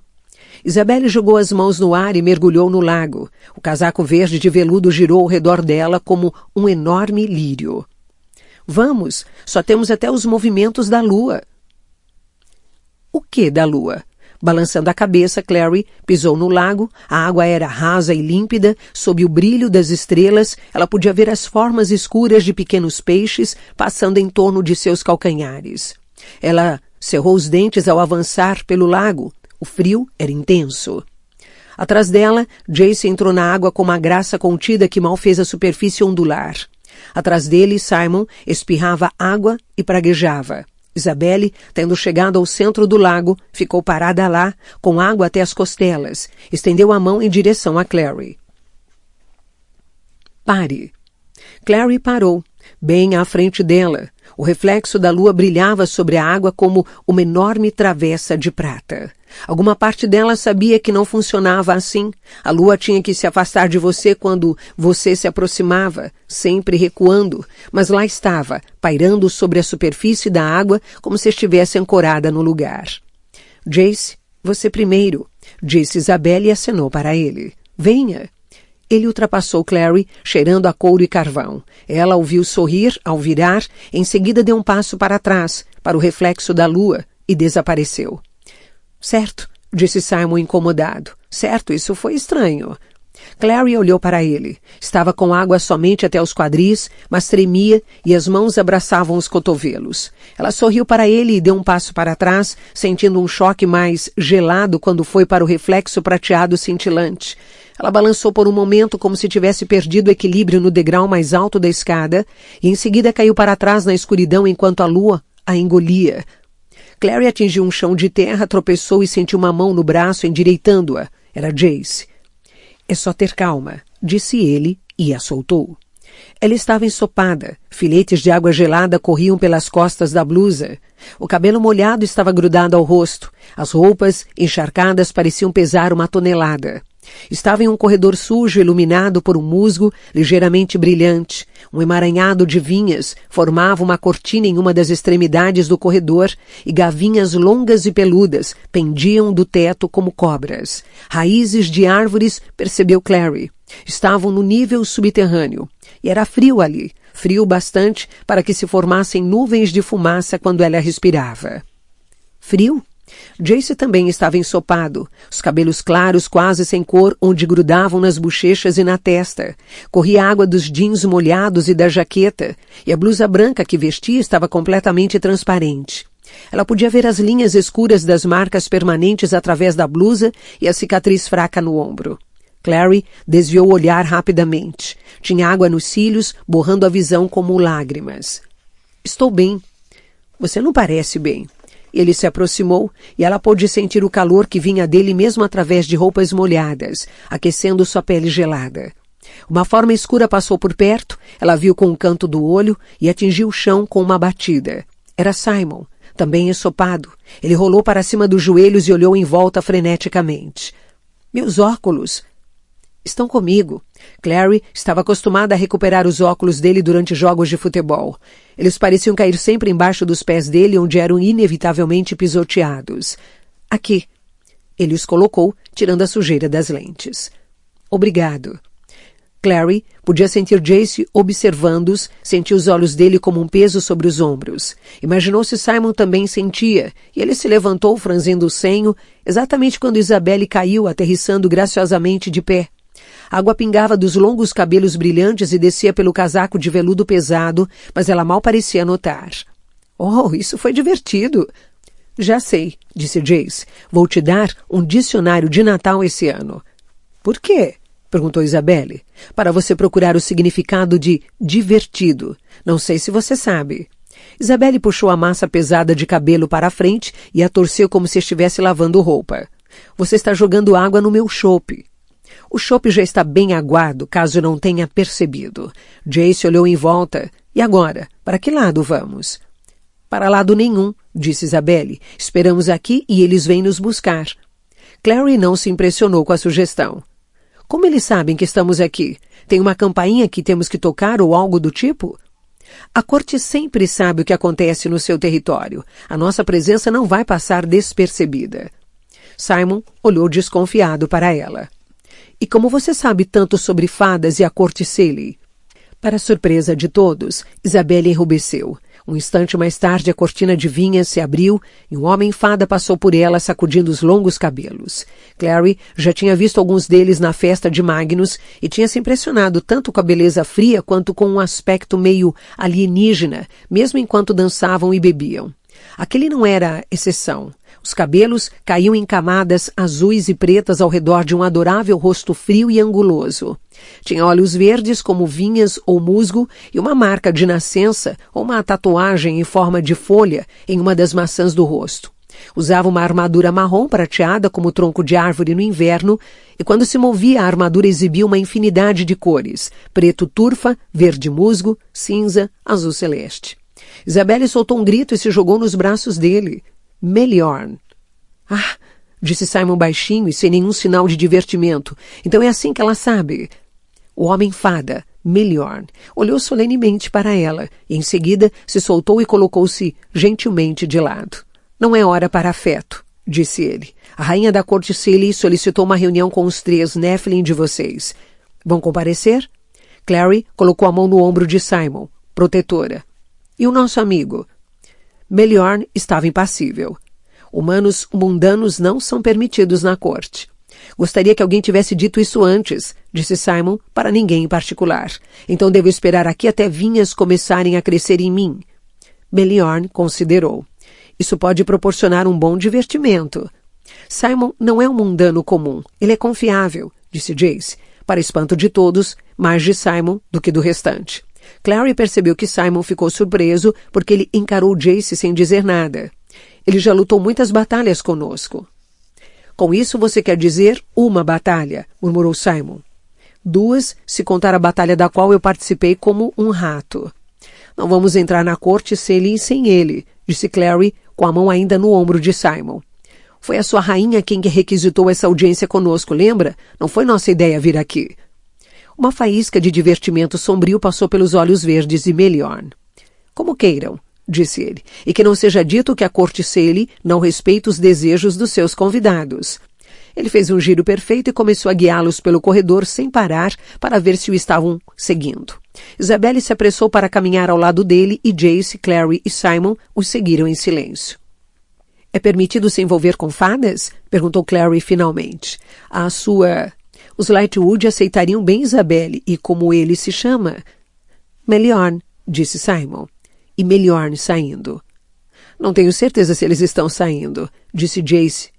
Isabelle jogou as mãos no ar e mergulhou no lago. O casaco verde de veludo girou ao redor dela como um enorme lírio. Vamos, só temos até os movimentos da lua. O que da lua? Balançando a cabeça, Clary pisou no lago, a água era rasa e límpida, sob o brilho das estrelas, ela podia ver as formas escuras de pequenos peixes passando em torno de seus calcanhares. Ela cerrou os dentes ao avançar pelo lago. O frio era intenso. Atrás dela, Jace entrou na água com uma graça contida que mal fez a superfície ondular. Atrás dele, Simon espirrava água e praguejava. Isabelle, tendo chegado ao centro do lago, ficou parada lá, com água até as costelas. Estendeu a mão em direção a Clary. Pare. Clary parou, bem à frente dela. O reflexo da lua brilhava sobre a água como uma enorme travessa de prata. Alguma parte dela sabia que não funcionava assim. A lua tinha que se afastar de você quando você se aproximava, sempre recuando, mas lá estava, pairando sobre a superfície da água como se estivesse ancorada no lugar. Jace, você primeiro, disse Isabelle e acenou para ele. Venha. Ele ultrapassou Clary, cheirando a couro e carvão. Ela o viu sorrir ao virar, em seguida deu um passo para trás, para o reflexo da lua, e desapareceu. Certo, disse Simon incomodado. Certo, isso foi estranho. Clary olhou para ele. Estava com água somente até os quadris, mas tremia e as mãos abraçavam os cotovelos. Ela sorriu para ele e deu um passo para trás, sentindo um choque mais gelado quando foi para o reflexo prateado cintilante. Ela balançou por um momento como se tivesse perdido o equilíbrio no degrau mais alto da escada e em seguida caiu para trás na escuridão enquanto a lua a engolia. Clary atingiu um chão de terra, tropeçou e sentiu uma mão no braço endireitando-a. Era Jace. É só ter calma, disse ele e a soltou. Ela estava ensopada. Filetes de água gelada corriam pelas costas da blusa. O cabelo molhado estava grudado ao rosto. As roupas, encharcadas, pareciam pesar 1 tonelada. Estava em um corredor sujo iluminado por um musgo ligeiramente brilhante. Um emaranhado de vinhas formava uma cortina em uma das extremidades do corredor e gavinhas longas e peludas pendiam do teto como cobras. Raízes de árvores, percebeu Clary. Estavam no nível subterrâneo. E era frio ali, frio bastante para que se formassem nuvens de fumaça quando ela respirava. Frio? Jace também estava ensopado, os cabelos claros quase sem cor onde grudavam nas bochechas e na testa. Corria água dos jeans molhados e da jaqueta, e a blusa branca que vestia estava completamente transparente. Ela podia ver as linhas escuras das marcas permanentes através da blusa e a cicatriz fraca no ombro. Clary desviou o olhar rapidamente. Tinha água nos cílios, borrando a visão como lágrimas. Estou bem. Você não parece bem. Ele se aproximou e ela pôde sentir o calor que vinha dele mesmo através de roupas molhadas, aquecendo sua pele gelada. Uma forma escura passou por perto, ela viu com um canto do olho e atingiu o chão com uma batida. Era Simon, também ensopado. Ele rolou para cima dos joelhos e olhou em volta freneticamente. Meus óculos! Estão comigo. Clary estava acostumada a recuperar os óculos dele durante jogos de futebol. Eles pareciam cair sempre embaixo dos pés dele, onde eram inevitavelmente pisoteados. Aqui. Ele os colocou, tirando a sujeira das lentes. Obrigado. Clary podia sentir Jace observando-os, sentiu os olhos dele como um peso sobre os ombros. Imaginou se Simon também sentia, e ele se levantou, franzindo o senho, exatamente quando Isabelle caiu, aterrissando graciosamente de pé. A água pingava dos longos cabelos brilhantes e descia pelo casaco de veludo pesado, mas ela mal parecia notar. Oh, isso foi divertido! Já sei, disse Jace. Vou te dar um dicionário de Natal esse ano. Por quê? Perguntou Isabelle. Para você procurar o significado de divertido. Não sei se você sabe. Isabelle puxou a massa pesada de cabelo para a frente e a torceu como se estivesse lavando roupa. Você está jogando água no meu chope. O chope já está bem aguado, caso não tenha percebido. Jace olhou em volta. E agora? Para que lado vamos? Para lado nenhum, disse Isabelle. Esperamos aqui e eles vêm nos buscar. Clary não se impressionou com a sugestão. Como eles sabem que estamos aqui? Tem uma campainha que temos que tocar ou algo do tipo? A corte sempre sabe o que acontece no seu território. A nossa presença não vai passar despercebida. Simon olhou desconfiado para ela. E como você sabe tanto sobre fadas e a corte Saley? Para surpresa de todos, Isabelle enrubesceu. Um instante mais tarde, a cortina de vinhas se abriu e um homem-fada passou por ela, sacudindo os longos cabelos. Clary já tinha visto alguns deles na festa de Magnus e tinha se impressionado tanto com a beleza fria quanto com um aspecto meio alienígena, mesmo enquanto dançavam e bebiam. Aquele não era exceção. Os cabelos caíam em camadas azuis e pretas ao redor de um adorável rosto frio e anguloso. Tinha olhos verdes como vinhas ou musgo e uma marca de nascença ou uma tatuagem em forma de folha em uma das maçãs do rosto. Usava uma armadura marrom prateada como tronco de árvore no inverno e quando se movia a armadura exibia uma infinidade de cores, preto turfa, verde musgo, cinza, azul celeste. Isabelle soltou um grito e se jogou nos braços dele. Meliorn. Ah, disse Simon baixinho e sem nenhum sinal de divertimento. Então é assim que ela sabe. O homem-fada, Meliorn, olhou solenemente para ela e em seguida se soltou e colocou-se gentilmente de lado. Não é hora para afeto, disse ele. A rainha da corte Seelie solicitou uma reunião com os 3 Nephilim de vocês. Vão comparecer? Clary colocou a mão no ombro de Simon, protetora. E o nosso amigo? Meliorn estava impassível. Humanos mundanos não são permitidos na corte. Gostaria que alguém tivesse dito isso antes, disse Simon, para ninguém em particular. Então devo esperar aqui até vinhas começarem a crescer em mim. Meliorn considerou. Isso pode proporcionar um bom divertimento. Simon não é um mundano comum. Ele é confiável, disse Jace, para espanto de todos, mais de Simon do que do restante. Clary percebeu que Simon ficou surpreso porque ele encarou Jace sem dizer nada. Ele já lutou muitas batalhas conosco. Com isso você quer dizer uma batalha, murmurou Simon. 2, se contar a batalha da qual eu participei como um rato. Não vamos entrar na corte Seelie sem ele, disse Clary, com a mão ainda no ombro de Simon. Foi a sua rainha quem requisitou essa audiência conosco, lembra? Não foi nossa ideia vir aqui. Uma faísca de divertimento sombrio passou pelos olhos verdes de Meliorn. Como queiram, disse ele, e que não seja dito que a corte Seelie não respeita os desejos dos seus convidados. Ele fez um giro perfeito e começou a guiá-los pelo corredor sem parar para ver se o estavam seguindo. Isabelle se apressou para caminhar ao lado dele e Jace, Clary e Simon os seguiram em silêncio. É permitido se envolver com fadas? Perguntou Clary finalmente. Os Lightwood aceitariam bem Isabelle e como ele se chama? Meliorn, disse Simon. E Meliorn saindo. Não tenho certeza se eles estão saindo, disse Jace,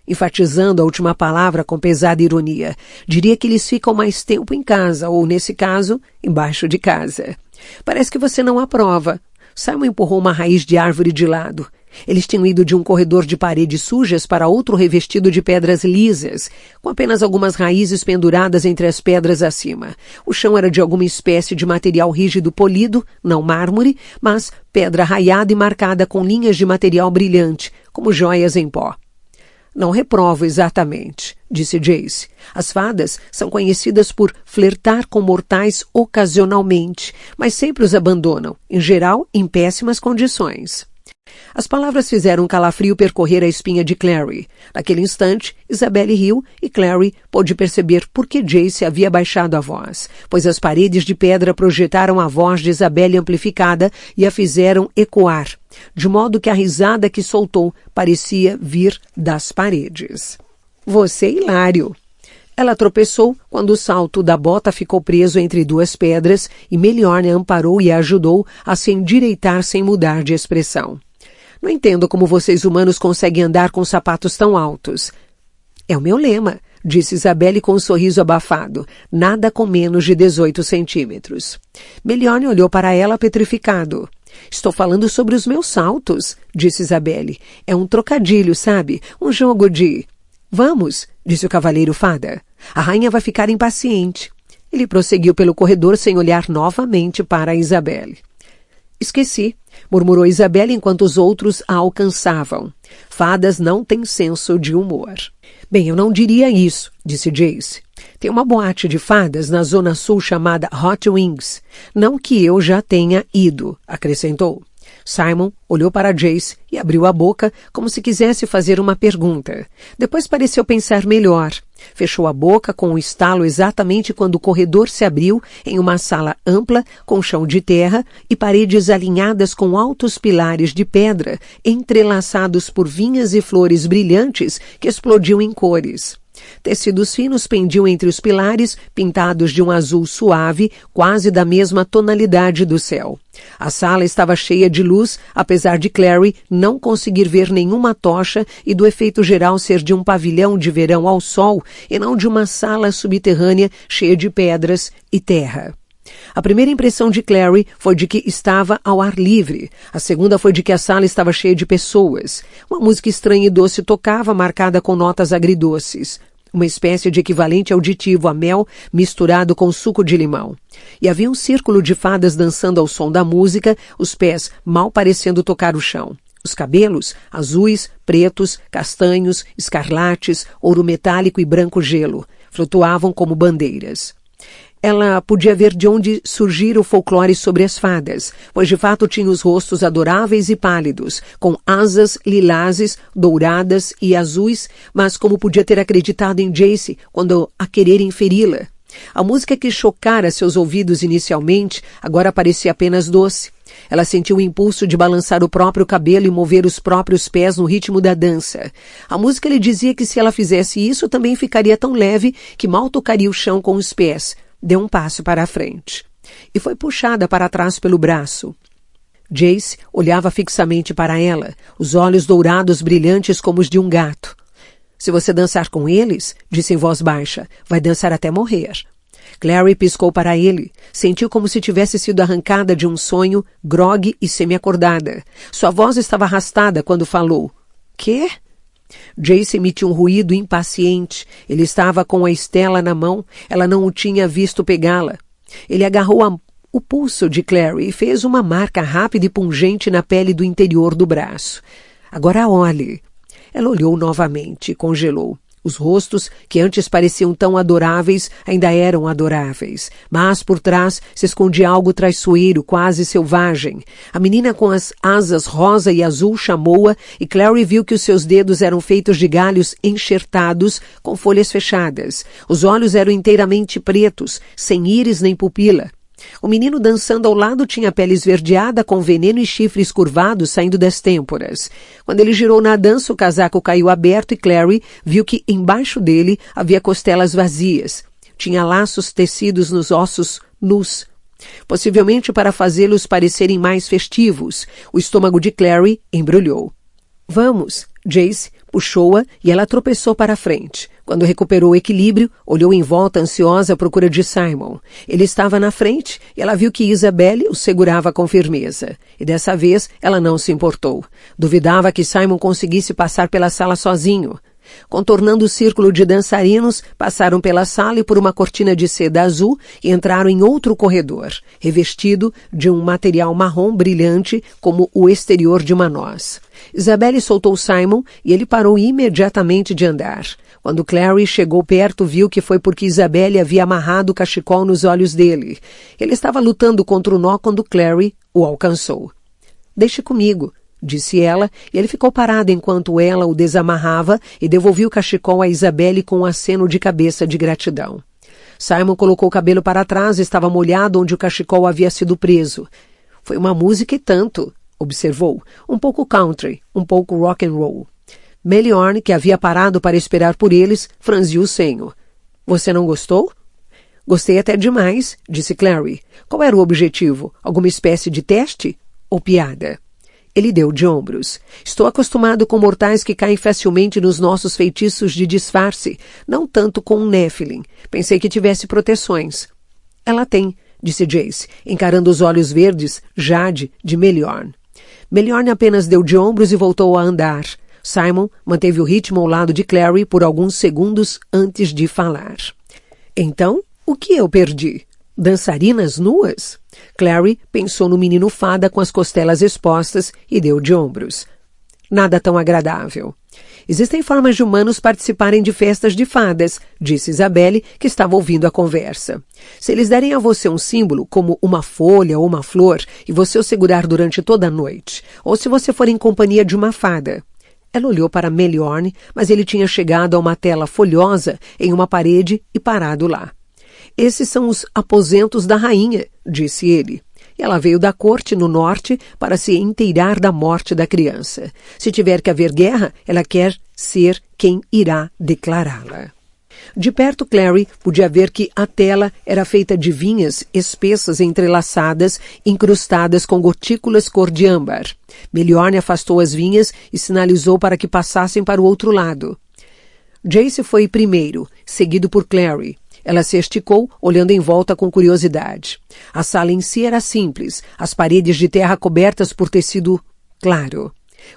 enfatizando a última palavra com pesada ironia. Diria que eles ficam mais tempo em casa, ou, nesse caso, embaixo de casa. Parece que você não aprova. Simon empurrou uma raiz de árvore de lado. Eles tinham ido de um corredor de paredes sujas para outro revestido de pedras lisas, com apenas algumas raízes penduradas entre as pedras acima. O chão era de alguma espécie de material rígido polido, não mármore, mas pedra raiada e marcada com linhas de material brilhante, como joias em pó. Não reprovo exatamente, disse Jace. As fadas são conhecidas por flertar com mortais ocasionalmente, mas sempre os abandonam, em geral em péssimas condições. As palavras fizeram um calafrio percorrer a espinha de Clary. Naquele instante, Isabelle riu e Clary pôde perceber por que Jace havia baixado a voz, pois as paredes de pedra projetaram a voz de Isabelle amplificada e a fizeram ecoar, de modo que a risada que soltou parecia vir das paredes. Você é hilário. Ela tropeçou quando o salto da bota ficou preso entre 2 pedras e Meliorn a amparou e a ajudou a se endireitar sem mudar de expressão. Não entendo como vocês humanos conseguem andar com sapatos tão altos. É o meu lema, disse Isabelle com um sorriso abafado, nada com menos de 18 centímetros. Meliorn olhou para ela petrificado. Estou falando sobre os meus saltos, disse Isabelle. É um trocadilho, sabe? Um jogo de... Vamos, disse o cavaleiro fada. A rainha vai ficar impaciente. Ele prosseguiu pelo corredor sem olhar novamente para Isabelle. Esqueci, murmurou Isabelle enquanto os outros a alcançavam. Fadas não têm senso de humor. Bem, eu não diria isso, disse Jace. Tem uma boate de fadas na zona sul chamada Hot Wings. Não que eu já tenha ido, acrescentou. Simon olhou para Jace e abriu a boca como se quisesse fazer uma pergunta. Depois pareceu pensar melhor. Fechou a boca com um estalo exatamente quando o corredor se abriu em uma sala ampla com chão de terra e paredes alinhadas com altos pilares de pedra entrelaçados por vinhas e flores brilhantes que explodiam em cores. Tecidos finos pendiam entre os pilares, pintados de um azul suave, quase da mesma tonalidade do céu. A sala estava cheia de luz, apesar de Clary não conseguir ver nenhuma tocha e do efeito geral ser de um pavilhão de verão ao sol e não de uma sala subterrânea cheia de pedras e terra. A primeira impressão de Clary foi de que estava ao ar livre. A segunda foi de que a sala estava cheia de pessoas. Uma música estranha e doce tocava, marcada com notas agridoces. uma espécie de equivalente auditivo a mel misturado com suco de limão. E havia um círculo de fadas dançando ao som da música, os pés mal parecendo tocar o chão. Os cabelos, azuis, pretos, castanhos, escarlates, ouro metálico e branco gelo, flutuavam como bandeiras. Ela podia ver de onde surgira o folclore sobre as fadas, pois de fato tinha os rostos adoráveis e pálidos, com asas lilazes, douradas e azuis, mas como podia ter acreditado em Jace quando a querer inferi-la? A música que chocara seus ouvidos inicialmente agora parecia apenas doce. Ela sentiu o impulso de balançar o próprio cabelo e mover os próprios pés no ritmo da dança. A música lhe dizia que se ela fizesse isso também ficaria tão leve que mal tocaria o chão com os pés. Deu um passo para a frente e foi puxada para trás pelo braço. Jace olhava fixamente para ela, os olhos dourados brilhantes como os de um gato. Se você dançar com eles, disse em voz baixa, vai dançar até morrer. Clary piscou para ele. Sentiu como se tivesse sido arrancada de um sonho, grogue e semi-acordada. Sua voz estava arrastada quando falou. Quê? Jace emitiu um ruído impaciente. Ele estava com a Estela na mão. Ela não o tinha visto pegá-la. Ele agarrou o pulso de Clary e fez uma marca rápida e pungente na pele do interior do braço. Agora olhe. Ela olhou novamente e congelou. Os rostos, que antes pareciam tão adoráveis, ainda eram adoráveis. Mas por trás se escondia algo traiçoeiro, quase selvagem. A menina com as asas rosa e azul chamou-a e Clary viu que os seus dedos eram feitos de galhos enxertados com folhas fechadas. Os olhos eram inteiramente pretos, sem íris nem pupila. O menino dançando ao lado tinha a pele esverdeada com veneno e chifres curvados saindo das têmporas. Quando ele girou na dança, o casaco caiu aberto e Clary viu que embaixo dele havia costelas vazias. Tinha laços tecidos nos ossos nus, possivelmente para fazê-los parecerem mais festivos. O estômago de Clary embrulhou. Vamos, Jace puxou-a e ela tropeçou para a frente. Quando recuperou o equilíbrio, olhou em volta ansiosa à procura de Simon. Ele estava na frente e ela viu que Isabelle o segurava com firmeza. E dessa vez ela não se importou. Duvidava que Simon conseguisse passar pela sala sozinho. Contornando o círculo de dançarinos, passaram pela sala e por uma cortina de seda azul e entraram em outro corredor, revestido de um material marrom brilhante como o exterior de uma noz. Isabelle soltou Simon e ele parou imediatamente de andar. Quando Clary chegou perto, viu que foi porque Isabelle havia amarrado o cachecol nos olhos dele. Ele estava lutando contra o nó quando Clary o alcançou. Deixe comigo, disse ela, e ele ficou parado enquanto ela o desamarrava e devolveu o cachecol a Isabelle com um aceno de cabeça de gratidão. Simon colocou o cabelo para trás e estava molhado onde o cachecol havia sido preso. Foi uma música e tanto, observou. Um pouco country, um pouco rock and roll. Meliorne, que havia parado para esperar por eles, franziu o senho. Você não gostou? Gostei até demais, disse Clary. Qual era o objetivo? Alguma espécie de teste? Ou piada? Ele deu de ombros. Estou acostumado com mortais que caem facilmente nos nossos feitiços de disfarce, não tanto com um Nephilim. Pensei que tivesse proteções. Ela tem, disse Jace, encarando os olhos verdes, Jade, de Meliorne. Meliorne apenas deu de ombros e voltou a andar. Simon manteve o ritmo ao lado de Clary por alguns segundos antes de falar. Então, o que eu perdi? Dançarinas nuas? Clary pensou no menino fada com as costelas expostas e deu de ombros. Nada tão agradável. Existem formas de humanos participarem de festas de fadas, disse Isabelle, que estava ouvindo a conversa. Se eles derem a você um símbolo, como uma folha ou uma flor, e você o segurar durante toda a noite, ou se você for em companhia de uma fada. Ela olhou para Meliorne, mas ele tinha chegado a uma tela folhosa em uma parede e parado lá. Esses são os aposentos da rainha, disse ele. Ela veio da corte no norte para se inteirar da morte da criança. Se tiver que haver guerra, ela quer ser quem irá declará-la. De perto, Clary podia ver que a tela era feita de vinhas espessas entrelaçadas, incrustadas com gotículas cor de âmbar. Meliorne afastou as vinhas e sinalizou para que passassem para o outro lado. Jace foi primeiro, seguido por Clary. Ela se esticou, olhando em volta com curiosidade. A sala em si era simples, as paredes de terra cobertas por tecido claro.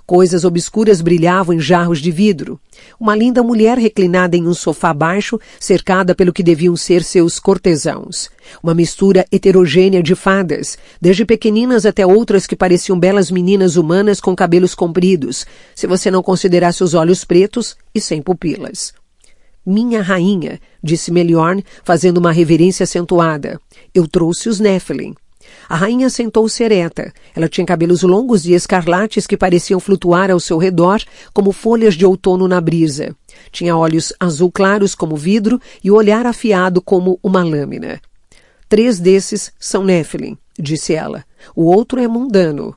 Coisas obscuras brilhavam em jarros de vidro. Uma linda mulher reclinada em um sofá baixo, cercada pelo que deviam ser seus cortesãos. Uma mistura heterogênea de fadas, desde pequeninas até outras que pareciam belas meninas humanas com cabelos compridos, se você não considerasse os olhos pretos e sem pupilas. Minha rainha, disse Meliorn, fazendo uma reverência acentuada. Eu trouxe os Nephilim. A rainha sentou-se ereta. Ela tinha cabelos longos e escarlates que pareciam flutuar ao seu redor como folhas de outono na brisa. Tinha olhos azul claros como vidro e o olhar afiado como uma lâmina. 3 desses são Nephilim, disse ela. O outro é mundano.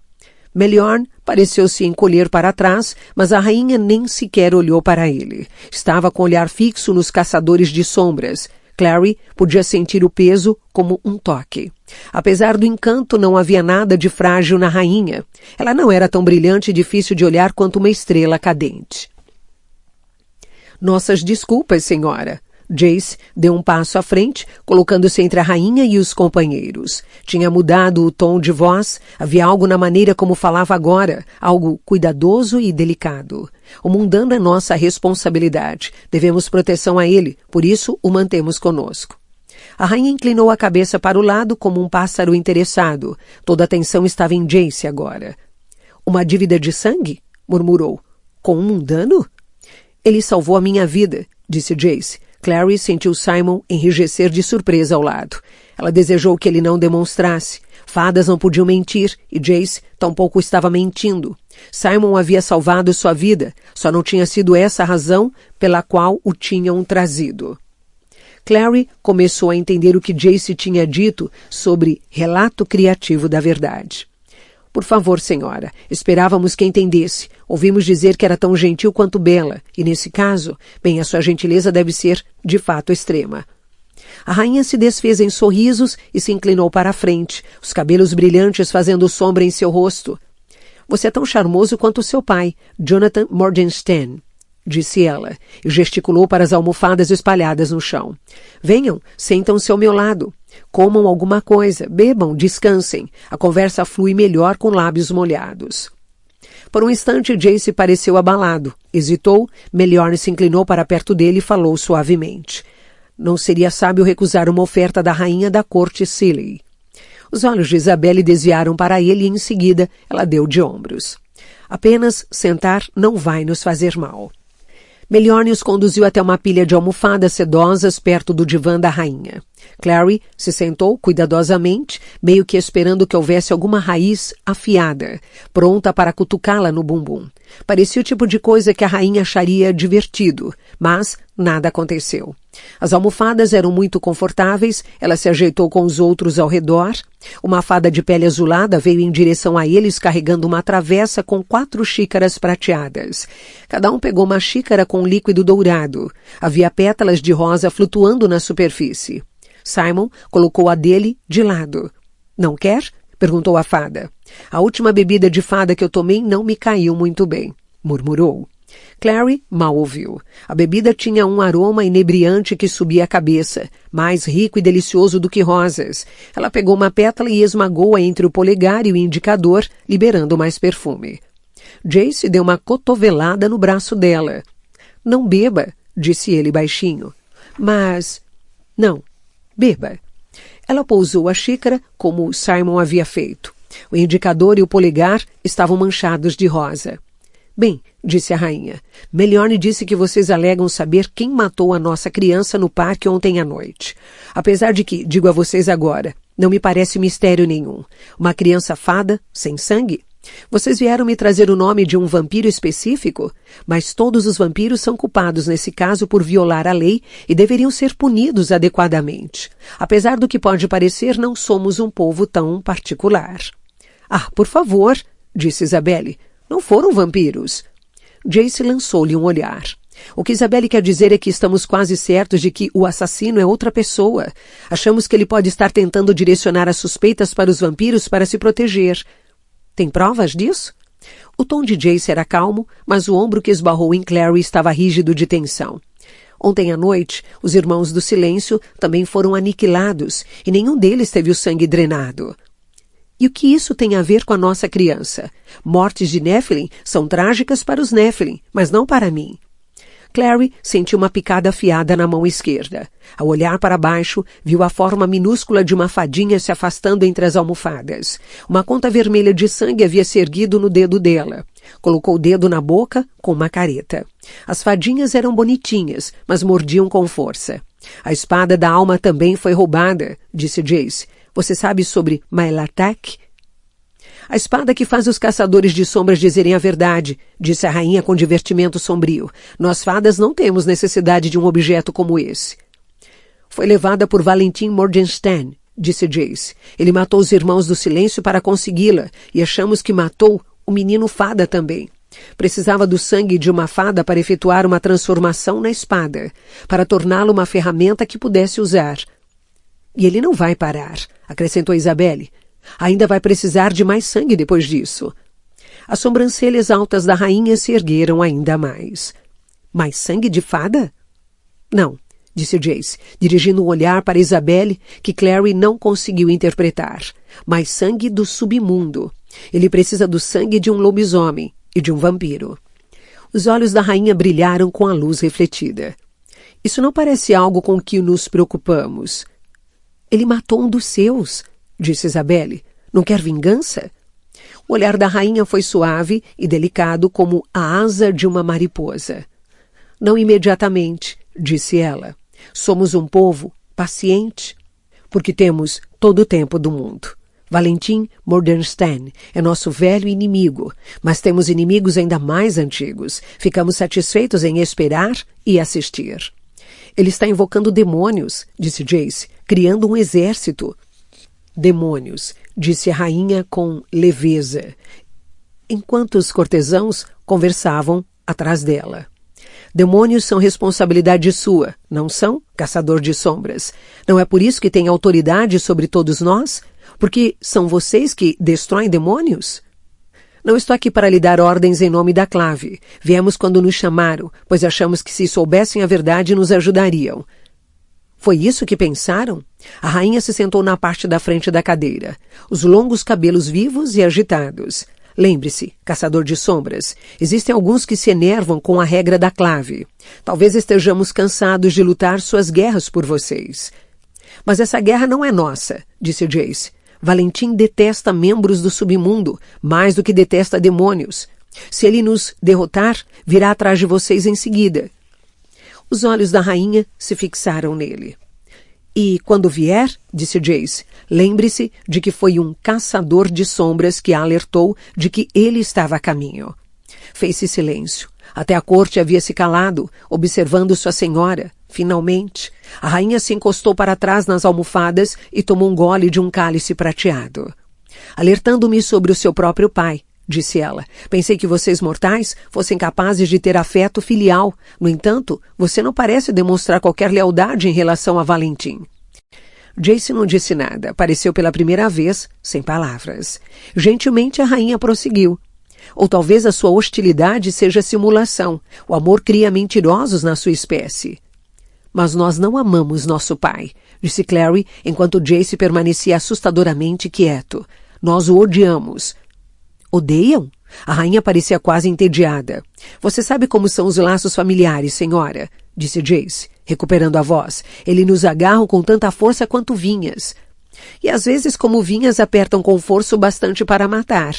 Meliorn pareceu se encolher para trás, mas a rainha nem sequer olhou para ele. Estava com o olhar fixo nos caçadores de sombras. Clary podia sentir o peso como um toque. Apesar do encanto, não havia nada de frágil na rainha. Ela não era tão brilhante e difícil de olhar quanto uma estrela cadente. Nossas desculpas, senhora. Jace deu um passo à frente, colocando-se entre a rainha e os companheiros. Tinha mudado o tom de voz, havia algo na maneira como falava agora, algo cuidadoso e delicado. O mundano é nossa responsabilidade, devemos proteção a ele, por isso o mantemos conosco. A rainha inclinou a cabeça para o lado como um pássaro interessado. Toda a atenção estava em Jace agora. Uma dívida de sangue? Murmurou. Com um mundano? Ele salvou a minha vida, disse Jace. Clary sentiu Simon enrijecer de surpresa ao lado. Ela desejou que ele não demonstrasse. Fadas não podiam mentir, e Jace tampouco estava mentindo. Simon havia salvado sua vida, só não tinha sido essa a razão pela qual o tinham trazido. Clary começou a entender o que Jace tinha dito sobre relato criativo da verdade. Por favor, senhora, esperávamos que entendesse. Ouvimos dizer que era tão gentil quanto bela, e nesse caso, bem, a sua gentileza deve ser, de fato, extrema. A rainha se desfez em sorrisos e se inclinou para a frente, os cabelos brilhantes fazendo sombra em seu rosto. Você é tão charmoso quanto seu pai, Jonathan Morgenstern, disse ela, e gesticulou para as almofadas espalhadas no chão. Venham, sentam-se ao meu lado. Comam alguma coisa, bebam, descansem. A conversa flui melhor com lábios molhados. Por um instante, Jace pareceu abalado. Hesitou, Meliorn se inclinou para perto dele e falou suavemente. Não seria sábio recusar uma oferta da rainha da corte Seeley. Os olhos de Isabelle desviaram para ele e, em seguida, ela deu de ombros. Apenas sentar não vai nos fazer mal. Meliorn os conduziu até uma pilha de almofadas sedosas perto do divã da rainha. Clary se sentou cuidadosamente, meio que esperando que houvesse alguma raiz afiada, pronta para cutucá-la no bumbum. Parecia o tipo de coisa que a rainha acharia divertido, mas nada aconteceu. As almofadas eram muito confortáveis, ela se ajeitou com os outros ao redor. Uma fada de pele azulada veio em direção a eles carregando uma travessa com 4 xícaras prateadas. Cada um pegou uma xícara com líquido dourado. Havia pétalas de rosa flutuando na superfície. Simon colocou a dele de lado. Não quer? Perguntou a fada. A última bebida de fada que eu tomei não me caiu muito bem, murmurou. Clary mal ouviu. A bebida tinha um aroma inebriante que subia a cabeça, mais rico e delicioso do que rosas. Ela pegou uma pétala e esmagou-a entre o polegar e o indicador, liberando mais perfume. Jace deu uma cotovelada no braço dela. Não beba, disse ele baixinho. Mas... Não, beba. Ela pousou a xícara como Simon havia feito. O indicador e o polegar estavam manchados de rosa. Bem, disse a rainha, Meliorn disse que vocês alegam saber quem matou a nossa criança no parque ontem à noite. Apesar de que, digo a vocês agora, não me parece mistério nenhum. Uma criança fada, sem sangue? Vocês vieram me trazer o nome de um vampiro específico? Mas todos os vampiros são culpados nesse caso por violar a lei e deveriam ser punidos adequadamente. Apesar do que pode parecer, não somos um povo tão particular. Ah, por favor, disse Isabelle. Não foram vampiros. Jace lançou-lhe um olhar. O que Isabelle quer dizer é que estamos quase certos de que o assassino é outra pessoa. Achamos que ele pode estar tentando direcionar as suspeitas para os vampiros para se proteger. Tem provas disso? O tom de Jace era calmo, mas o ombro que esbarrou em Clary estava rígido de tensão. Ontem à noite, os Irmãos do Silêncio também foram aniquilados e nenhum deles teve o sangue drenado. E o que isso tem a ver com a nossa criança? Mortes de Nephilim são trágicas para os Nephilim, mas não para mim. Clary sentiu uma picada afiada na mão esquerda. Ao olhar para baixo, viu a forma minúscula de uma fadinha se afastando entre as almofadas. Uma conta vermelha de sangue havia se erguido no dedo dela. Colocou o dedo na boca com uma careta. As fadinhas eram bonitinhas, mas mordiam com força. A espada da alma também foi roubada, disse Jace. Você sabe sobre Mailatak? A espada que faz os caçadores de sombras dizerem a verdade, disse a rainha com divertimento sombrio. Nós fadas não temos necessidade de um objeto como esse. Foi levada por Valentin Morgenstern, disse Jace. Ele matou os irmãos do silêncio para consegui-la, e achamos que matou o menino fada também. Precisava do sangue de uma fada para efetuar uma transformação na espada, para torná-la uma ferramenta que pudesse usar. E ele não vai parar, acrescentou Isabelle. Ainda vai precisar de mais sangue depois disso. As sobrancelhas altas da rainha se ergueram ainda mais. Mais sangue de fada? Não, disse Jace, dirigindo um olhar para Isabelle que Clary não conseguiu interpretar. Mais sangue do submundo. Ele precisa do sangue de um lobisomem e de um vampiro. Os olhos da rainha brilharam com a luz refletida. Isso não parece algo com que nos preocupamos. Ele matou um dos seus, disse Isabelle. Não quer vingança? O olhar da rainha foi suave e delicado como a asa de uma mariposa. Não imediatamente, disse ela. Somos um povo paciente, porque temos todo o tempo do mundo. Valentin Morgenstern é nosso velho inimigo, mas temos inimigos ainda mais antigos. Ficamos satisfeitos em esperar e assistir. Ele está invocando demônios, disse Jace, criando um exército. Demônios, disse a rainha com leveza, enquanto os cortesãos conversavam atrás dela. Demônios são responsabilidade sua, não são, caçador de sombras? Não é por isso que tem autoridade sobre todos nós? Porque são vocês que destroem demônios? Não estou aqui para lhe dar ordens em nome da clave. Viemos quando nos chamaram, pois achamos que se soubessem a verdade nos ajudariam. Foi isso que pensaram? A rainha se sentou na parte da frente da cadeira, os longos cabelos vivos e agitados. Lembre-se, caçador de sombras, existem alguns que se enervam com a regra da clave. Talvez estejamos cansados de lutar suas guerras por vocês. Mas essa guerra não é nossa, disse Jace. Valentin detesta membros do submundo, mais do que detesta demônios. Se ele nos derrotar, virá atrás de vocês em seguida. Os olhos da rainha se fixaram nele. E, quando vier, disse Jace, lembre-se de que foi um caçador de sombras que a alertou de que ele estava a caminho. Fez-se silêncio. Até a corte havia se calado, observando sua senhora. Finalmente, a rainha se encostou para trás nas almofadas e tomou um gole de um cálice prateado. Alertando-me sobre o seu próprio pai, disse ela. Pensei que vocês mortais fossem capazes de ter afeto filial. No entanto, você não parece demonstrar qualquer lealdade em relação a Valentin. Jace não disse nada. Apareceu pela primeira vez, sem palavras. Gentilmente a rainha prosseguiu. Ou talvez a sua hostilidade seja simulação. O amor cria mentirosos na sua espécie. Mas nós não amamos nosso pai, disse Clary, enquanto Jace permanecia assustadoramente quieto. Nós o odiamos. Odeiam? A rainha parecia quase entediada. Você sabe como são os laços familiares, senhora, disse Jace, recuperando a voz. Eles nos agarram com tanta força quanto vinhas. E às vezes como vinhas apertam com força o bastante para matar.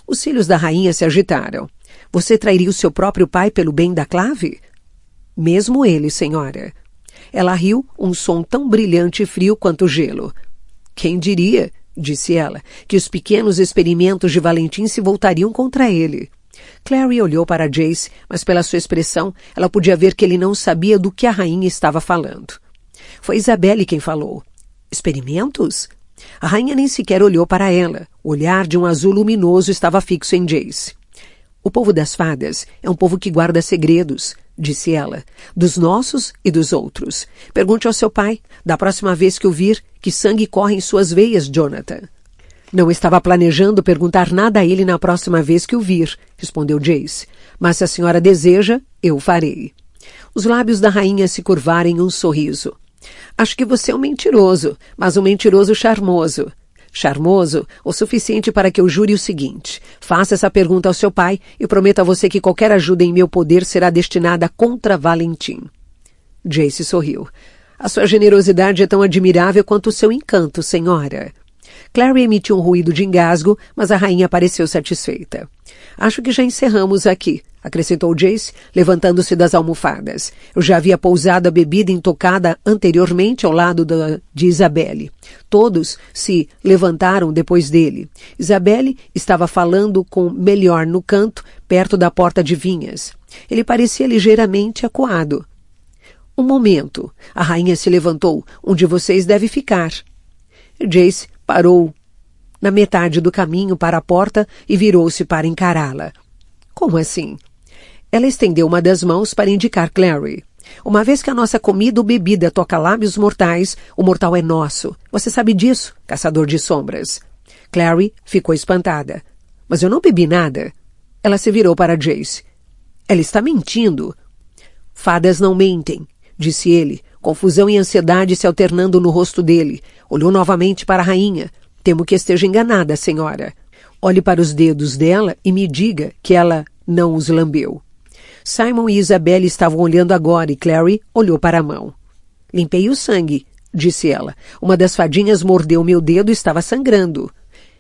Os cílios da rainha se agitaram. Você trairia o seu próprio pai pelo bem da clave? Mesmo ele, senhora. Ela riu, um som tão brilhante e frio quanto o gelo. Quem diria, disse ela, que os pequenos experimentos de Valentin se voltariam contra ele. Clary olhou para Jace, mas pela sua expressão, ela podia ver que ele não sabia do que a rainha estava falando. Foi Isabelle quem falou. Experimentos? A rainha nem sequer olhou para ela. O olhar de um azul luminoso estava fixo em Jace. O povo das fadas é um povo que guarda segredos, disse ela, dos nossos e dos outros. Pergunte ao seu pai, da próxima vez que o vir, que sangue corre em suas veias, Jonathan. Não estava planejando perguntar nada a ele na próxima vez que o vir, respondeu Jace. Mas se a senhora deseja, eu farei. Os lábios da rainha se curvaram em um sorriso. Acho que você é um mentiroso, mas um mentiroso charmoso. Charmoso o suficiente para que eu jure o seguinte: faça essa pergunta ao seu pai e prometo a você que qualquer ajuda em meu poder será destinada contra Valentim. Jace sorriu. A sua generosidade é tão admirável quanto o seu encanto, senhora. Clary emitiu um ruído de engasgo, mas a rainha pareceu satisfeita. Acho que já encerramos aqui, acrescentou Jace, levantando-se das almofadas. Eu já havia pousado a bebida intocada anteriormente ao lado de Isabelle. Todos se levantaram depois dele. Isabelle estava falando com Melchior no canto, perto da porta de vinhas. Ele parecia ligeiramente acuado. Um momento. A rainha se levantou. Um de vocês deve ficar. Jace parou na metade do caminho para a porta e virou-se para encará-la. Como assim? Ela estendeu uma das mãos para indicar Clary. Uma vez que a nossa comida ou bebida toca lábios mortais, o mortal é nosso. Você sabe disso, caçador de sombras. Clary ficou espantada. Mas eu não bebi nada. Ela se virou para Jace. Ela está mentindo. Fadas não mentem, disse ele, confusão e ansiedade se alternando no rosto dele. Olhou novamente para a rainha. Temo que esteja enganada, senhora. Olhe para os dedos dela e me diga que ela não os lambeu. Simon e Isabelle estavam olhando agora e Clary olhou para a mão. Limpei o sangue, disse ela. Uma das fadinhas mordeu meu dedo e estava sangrando.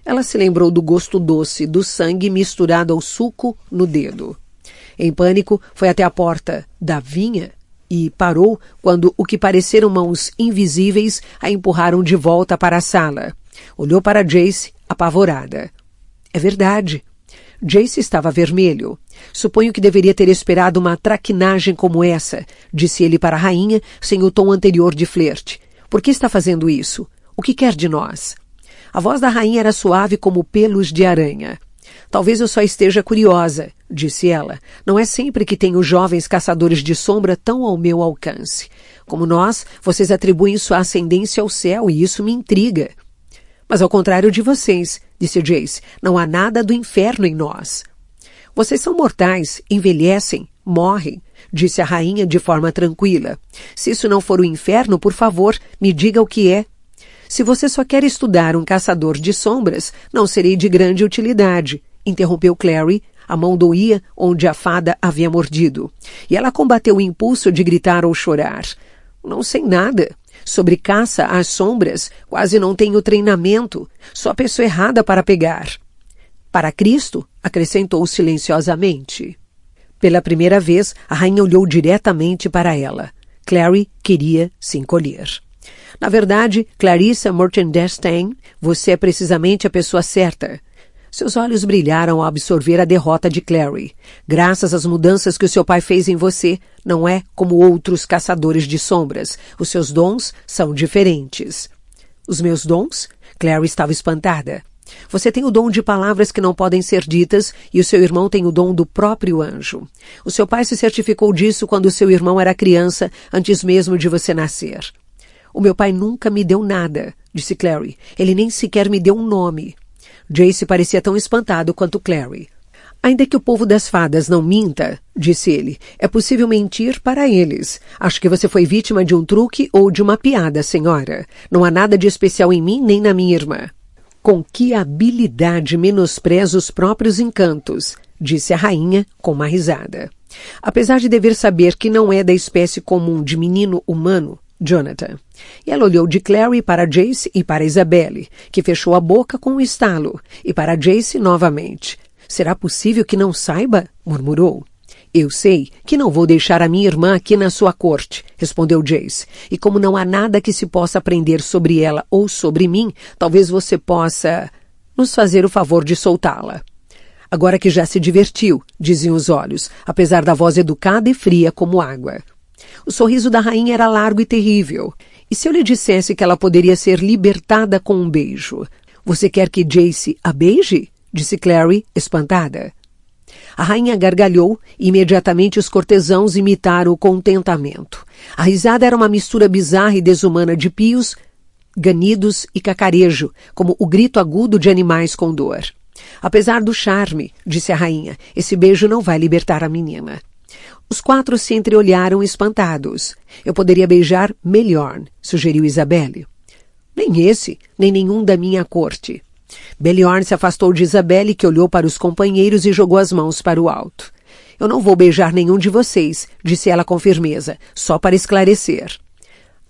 Ela se lembrou do gosto doce do sangue misturado ao suco no dedo. Em pânico, foi até a porta da vinha e parou quando o que pareceram mãos invisíveis a empurraram de volta para a sala. Olhou para Jace, apavorada. É verdade. Jace estava vermelho. Suponho que deveria ter esperado uma traquinagem como essa, disse ele para a rainha, sem o tom anterior de flerte. Por que está fazendo isso? O que quer de nós? A voz da rainha era suave como pelos de aranha. Talvez eu só esteja curiosa, disse ela. Não é sempre que tenho jovens caçadores de sombra tão ao meu alcance. Como nós, vocês atribuem sua ascendência ao céu e isso me intriga. Mas ao contrário de vocês, disse Jace, não há nada do inferno em nós. Vocês são mortais, envelhecem, morrem, disse a rainha de forma tranquila. Se isso não for o inferno, por favor, me diga o que é. Se você só quer estudar um caçador de sombras, não serei de grande utilidade, interrompeu Clary. A mão doía onde a fada havia mordido. E ela combateu o impulso de gritar ou chorar. Não sei nada. Sobre caça às sombras, quase não tenho treinamento. Sou a pessoa errada para pegar. Para Cristo, acrescentou silenciosamente. Pela primeira vez, a rainha olhou diretamente para ela. Clary queria se encolher. Na verdade, Clarissa Morgenstern, você é precisamente a pessoa certa. Seus olhos brilharam ao absorver a derrota de Clary. Graças às mudanças que o seu pai fez em você, não é como outros caçadores de sombras. Os seus dons são diferentes. Os meus dons? Clary estava espantada. Você tem o dom de palavras que não podem ser ditas e o seu irmão tem o dom do próprio anjo. O seu pai se certificou disso quando o seu irmão era criança, antes mesmo de você nascer. O meu pai nunca me deu nada, disse Clary. Ele nem sequer me deu um nome. Jace parecia tão espantado quanto Clary. Ainda que o povo das fadas não minta, disse ele, é possível mentir para eles. Acho que você foi vítima de um truque ou de uma piada, senhora. Não há nada de especial em mim nem na minha irmã. Com que habilidade menospreza os próprios encantos, disse a rainha com uma risada. Apesar de dever saber que não é da espécie comum de menino humano, Jonathan. E ela olhou de Clary para Jace e para Isabelle, que fechou a boca com um estalo, e para Jace novamente. Será possível que não saiba? Murmurou. Eu sei que não vou deixar a minha irmã aqui na sua corte, respondeu Jace. E como não há nada que se possa aprender sobre ela ou sobre mim, talvez você possa nos fazer o favor de soltá-la. Agora que já se divertiu, diziam os olhos, apesar da voz educada e fria como água. O sorriso da rainha era largo e terrível. E se eu lhe dissesse que ela poderia ser libertada com um beijo? Você quer que Jace a beije? Disse Clary, espantada. A rainha gargalhou e imediatamente os cortesãos imitaram o contentamento. A risada era uma mistura bizarra e desumana de pios, ganidos e cacarejo, como o grito agudo de animais com dor. Apesar do charme, disse a rainha, esse beijo não vai libertar a menina. Os quatro se entreolharam espantados. Eu poderia beijar Melchior, sugeriu Isabelle. Nem esse, nem nenhum da minha corte. Beliorn se afastou de Isabelle, que olhou para os companheiros e jogou as mãos para o alto. Eu não vou beijar nenhum de vocês, disse ela com firmeza, só para esclarecer.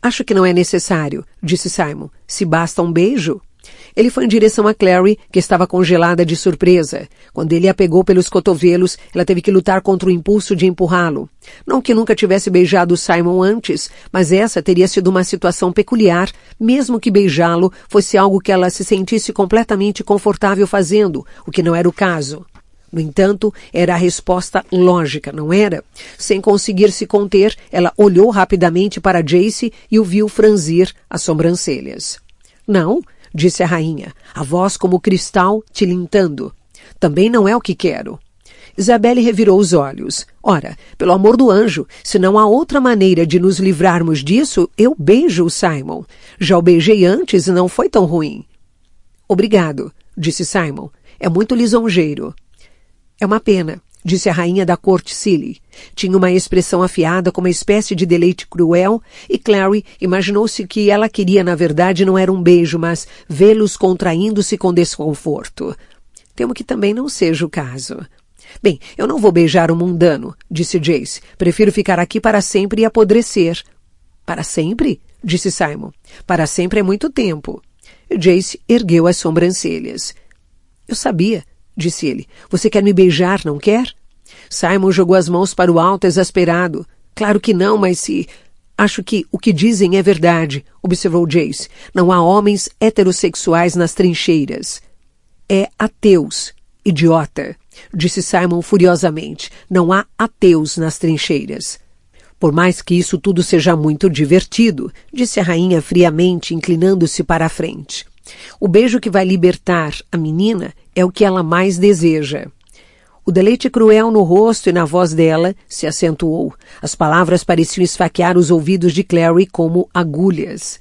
Acho que não é necessário, disse Simon. Se basta um beijo... Ele foi em direção a Clary, que estava congelada de surpresa. Quando ele a pegou pelos cotovelos, ela teve que lutar contra o impulso de empurrá-lo. Não que nunca tivesse beijado Simon antes, mas essa teria sido uma situação peculiar, mesmo que beijá-lo fosse algo que ela se sentisse completamente confortável fazendo, o que não era o caso. No entanto, era a resposta lógica, não era? Sem conseguir se conter, ela olhou rapidamente para Jace e o viu franzir as sobrancelhas. Não, disse a rainha, a voz como cristal tilintando. Também não é o que quero. Isabelle revirou os olhos. Ora, pelo amor do anjo, se não há outra maneira de nos livrarmos disso, eu beijo o Simon. Já o beijei antes e não foi tão ruim. Obrigado, disse Simon. É muito lisonjeiro. É uma pena, disse a rainha da corte Silly. Tinha uma expressão afiada com uma espécie de deleite cruel e Clary imaginou-se que ela queria, na verdade, não era um beijo, mas vê-los contraindo-se com desconforto. Temo que também não seja o caso. Bem, eu não vou beijar um mundano, disse Jace. Prefiro ficar aqui para sempre e apodrecer. Para sempre? Disse Simon. Para sempre é muito tempo. Jace ergueu as sobrancelhas. Eu sabia, disse ele. Você quer me beijar, não quer? Simon jogou as mãos para o alto exasperado. Claro que não, mas se... Acho que o que dizem é verdade, observou Jace. Não há homens heterossexuais nas trincheiras. É ateus, idiota, disse Simon furiosamente. Não há ateus nas trincheiras. Por mais que isso tudo seja muito divertido, disse a rainha friamente, inclinando-se para a frente. O beijo que vai libertar a menina é o que ela mais deseja. O deleite cruel no rosto e na voz dela se acentuou. As palavras pareciam esfaquear os ouvidos de Clary como agulhas.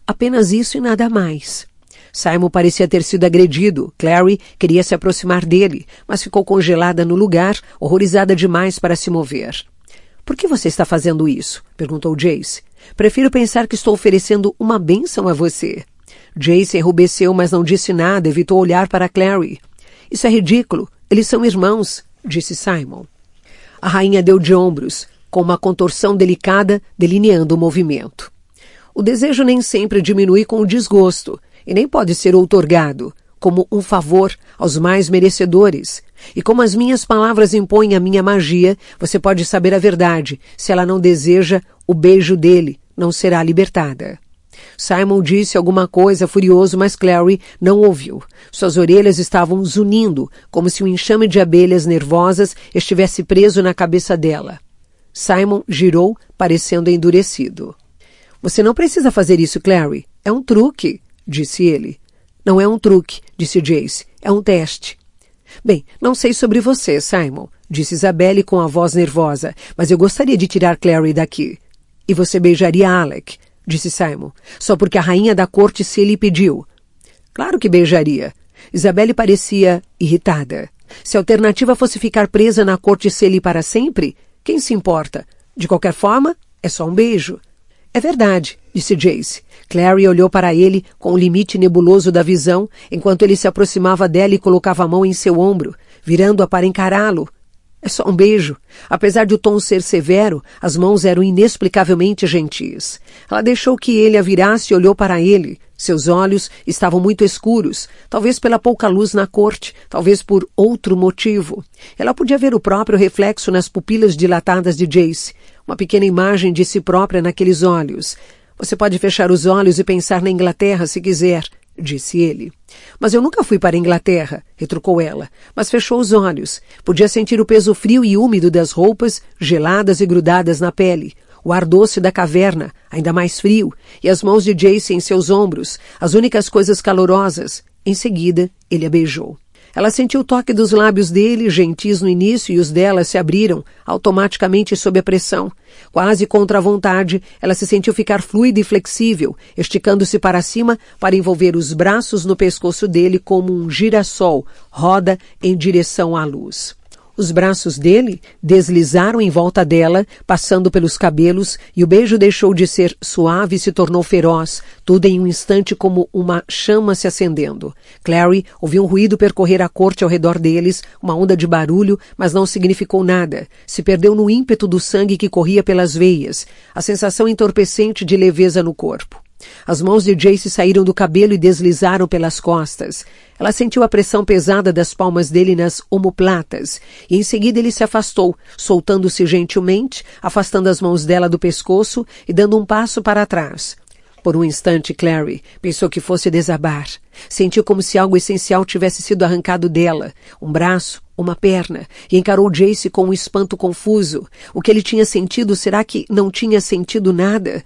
Apenas isso e nada mais. Simon parecia ter sido agredido. Clary queria se aproximar dele, mas ficou congelada no lugar, horrorizada demais para se mover. Por que você está fazendo isso? Perguntou Jace. Prefiro pensar que estou oferecendo uma bênção a você. Jace enrubesceu, mas não disse nada, evitou olhar para Clary. Isso é ridículo. Eles são irmãos, disse Simon. A rainha deu de ombros, com uma contorção delicada delineando o movimento. O desejo nem sempre diminui com o desgosto, e nem pode ser outorgado, como um favor aos mais merecedores. E como as minhas palavras impõem a minha magia, você pode saber a verdade. Se ela não deseja, o beijo dele não será libertada. Simon disse alguma coisa furioso, mas Clary não ouviu. Suas orelhas estavam zunindo, como se um enxame de abelhas nervosas estivesse preso na cabeça dela. Simon girou, parecendo endurecido. Você não precisa fazer isso, Clary. É um truque, disse ele. Não é um truque, disse Jace. É um teste. Bem, não sei sobre você, Simon, disse Isabelle com a voz nervosa, mas eu gostaria de tirar Clary daqui. E você beijaria Alec, disse Simon, só porque a rainha da corte se lhe pediu. Claro que beijaria. Isabelle parecia irritada. Se a alternativa fosse ficar presa na corte Silly para sempre, quem se importa? De qualquer forma, é só um beijo. É verdade, disse Jace. Clary olhou para ele com o limite nebuloso da visão, enquanto ele se aproximava dela e colocava a mão em seu ombro, virando-a para encará-lo. É só um beijo. Apesar de o tom ser severo, as mãos eram inexplicavelmente gentis. Ela deixou que ele a virasse e olhou para ele. Seus olhos estavam muito escuros, talvez pela pouca luz na corte, talvez por outro motivo. Ela podia ver o próprio reflexo nas pupilas dilatadas de Jace, uma pequena imagem de si própria naqueles olhos. Você pode fechar os olhos e pensar na Inglaterra se quiser, disse ele. Mas eu nunca fui para a Inglaterra, retrucou ela, mas fechou os olhos. Podia sentir o peso frio e úmido das roupas, geladas e grudadas na pele, o ar doce da caverna, ainda mais frio, e as mãos de Jace em seus ombros, as únicas coisas calorosas. Em seguida, ele a beijou. Ela sentiu o toque dos lábios dele, gentis no início, e os dela se abriram, automaticamente sob a pressão. Quase contra a vontade, ela se sentiu ficar fluida e flexível, esticando-se para cima para envolver os braços no pescoço dele como um girassol roda em direção à luz. Os braços dele deslizaram em volta dela, passando pelos cabelos, e o beijo deixou de ser suave e se tornou feroz, tudo em um instante como uma chama se acendendo. Clary ouviu um ruído percorrer a corte ao redor deles, uma onda de barulho, mas não significou nada. Se perdeu no ímpeto do sangue que corria pelas veias, a sensação entorpecente de leveza no corpo. As mãos de Jace saíram do cabelo e deslizaram pelas costas. Ela sentiu a pressão pesada das palmas dele nas omoplatas, e em seguida ele se afastou, soltando-se gentilmente, afastando as mãos dela do pescoço e dando um passo para trás. Por um instante, Clary pensou que fosse desabar. Sentiu como se algo essencial tivesse sido arrancado dela, um braço, uma perna, e encarou Jace com um espanto confuso. O que ele tinha sentido, será que não tinha sentido nada?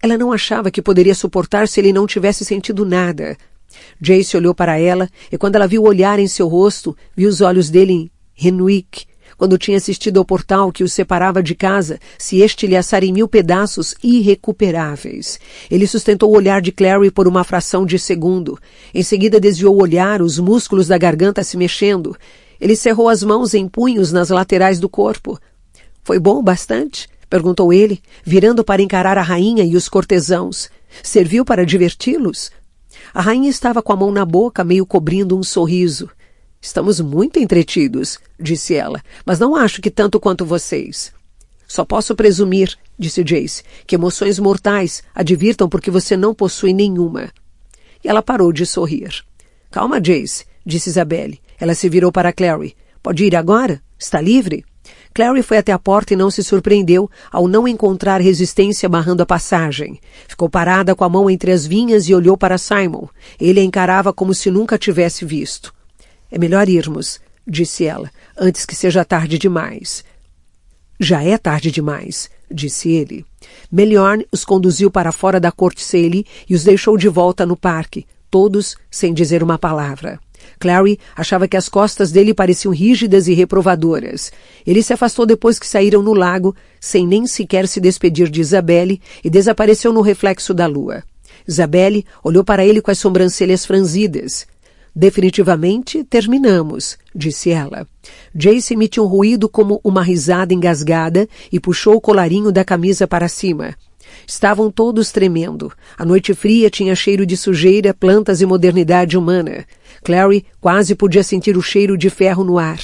Ela não achava que poderia suportar se ele não tivesse sentido nada. Jace olhou para ela, e quando ela viu o olhar em seu rosto, viu os olhos dele em Renwick, quando tinha assistido ao portal que os separava de casa, se estilhaçar em 1000 pedaços irrecuperáveis. Ele sustentou o olhar de Clary por uma fração de segundo. Em seguida desviou o olhar, os músculos da garganta se mexendo. Ele cerrou as mãos em punhos nas laterais do corpo. Foi bom o bastante? Perguntou ele, virando para encarar a rainha e os cortesãos. Serviu para diverti-los? A rainha estava com a mão na boca, meio cobrindo um sorriso. Estamos muito entretidos, disse ela, mas não acho que tanto quanto vocês. Só posso presumir, disse Jace, que emoções mortais advirtam porque você não possui nenhuma. E ela parou de sorrir. Calma, Jace, disse Isabelle. Ela se virou para Clary. Pode ir agora? Está livre? Clary foi até a porta e não se surpreendeu ao não encontrar resistência barrando a passagem. Ficou parada com a mão entre as vinhas e olhou para Simon. Ele a encarava como se nunca a tivesse visto. É melhor irmos, disse ela, antes que seja tarde demais. Já é tarde demais, disse ele. Meliorn os conduziu para fora da corte Cayley e os deixou de volta no parque, todos sem dizer uma palavra. Clary achava que as costas dele pareciam rígidas e reprovadoras. Ele se afastou depois que saíram no lago, sem nem sequer se despedir de Isabelle, e desapareceu no reflexo da lua. Isabelle olhou para ele com as sobrancelhas franzidas. Definitivamente terminamos, disse ela. Jace emitiu um ruído como uma risada engasgada e puxou o colarinho da camisa para cima. Estavam todos tremendo. A noite fria tinha cheiro de sujeira, plantas e modernidade humana. Clary quase podia sentir o cheiro de ferro no ar.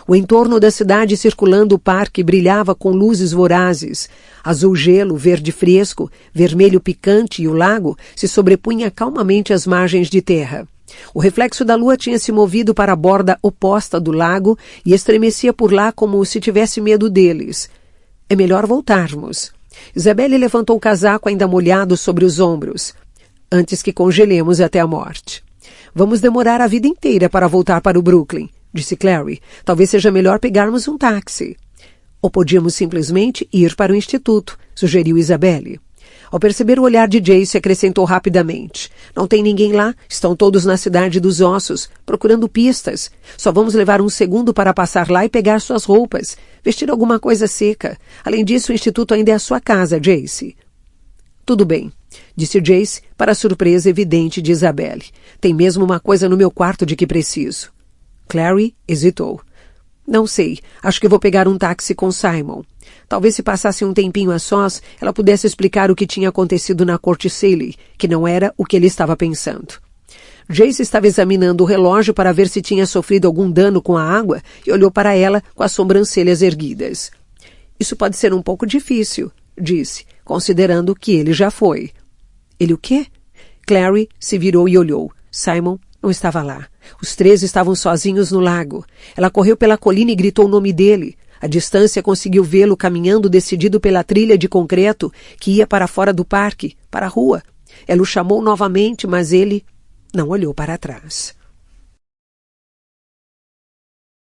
O entorno da cidade circulando o parque brilhava com luzes vorazes. Azul gelo, verde fresco, vermelho picante e o lago se sobrepunha calmamente às margens de terra. O reflexo da lua tinha se movido para a borda oposta do lago e estremecia por lá como se tivesse medo deles. É melhor voltarmos. Isabelle levantou o casaco ainda molhado sobre os ombros. Antes que congelemos até a morte. Vamos demorar a vida inteira para voltar para o Brooklyn, disse Clary. Talvez seja melhor pegarmos um táxi. Ou podíamos simplesmente ir para o instituto, sugeriu Isabelle. Ao perceber o olhar de Jace, acrescentou rapidamente. Não tem ninguém lá, estão todos na cidade dos ossos, procurando pistas. Só vamos levar um segundo para passar lá e pegar suas roupas, vestir alguma coisa seca. Além disso, o instituto ainda é a sua casa, Jace. Tudo bem, disse Jace, para a surpresa evidente de Isabelle. Tem mesmo uma coisa no meu quarto de que preciso. Clary hesitou. Não sei, acho que vou pegar um táxi com Simon. Talvez se passasse um tempinho a sós, ela pudesse explicar o que tinha acontecido na corte Cayley, que não era o que ele estava pensando. Jace estava examinando o relógio para ver se tinha sofrido algum dano com a água e olhou para ela com as sobrancelhas erguidas. Isso pode ser um pouco difícil, disse, considerando que ele já foi. Ele o quê? Clary se virou e olhou. Simon não estava lá. Os três estavam sozinhos no lago. Ela correu pela colina e gritou o nome dele. À distância conseguiu vê-lo caminhando decidido pela trilha de concreto que ia para fora do parque, para a rua. Ela o chamou novamente, mas ele não olhou para trás.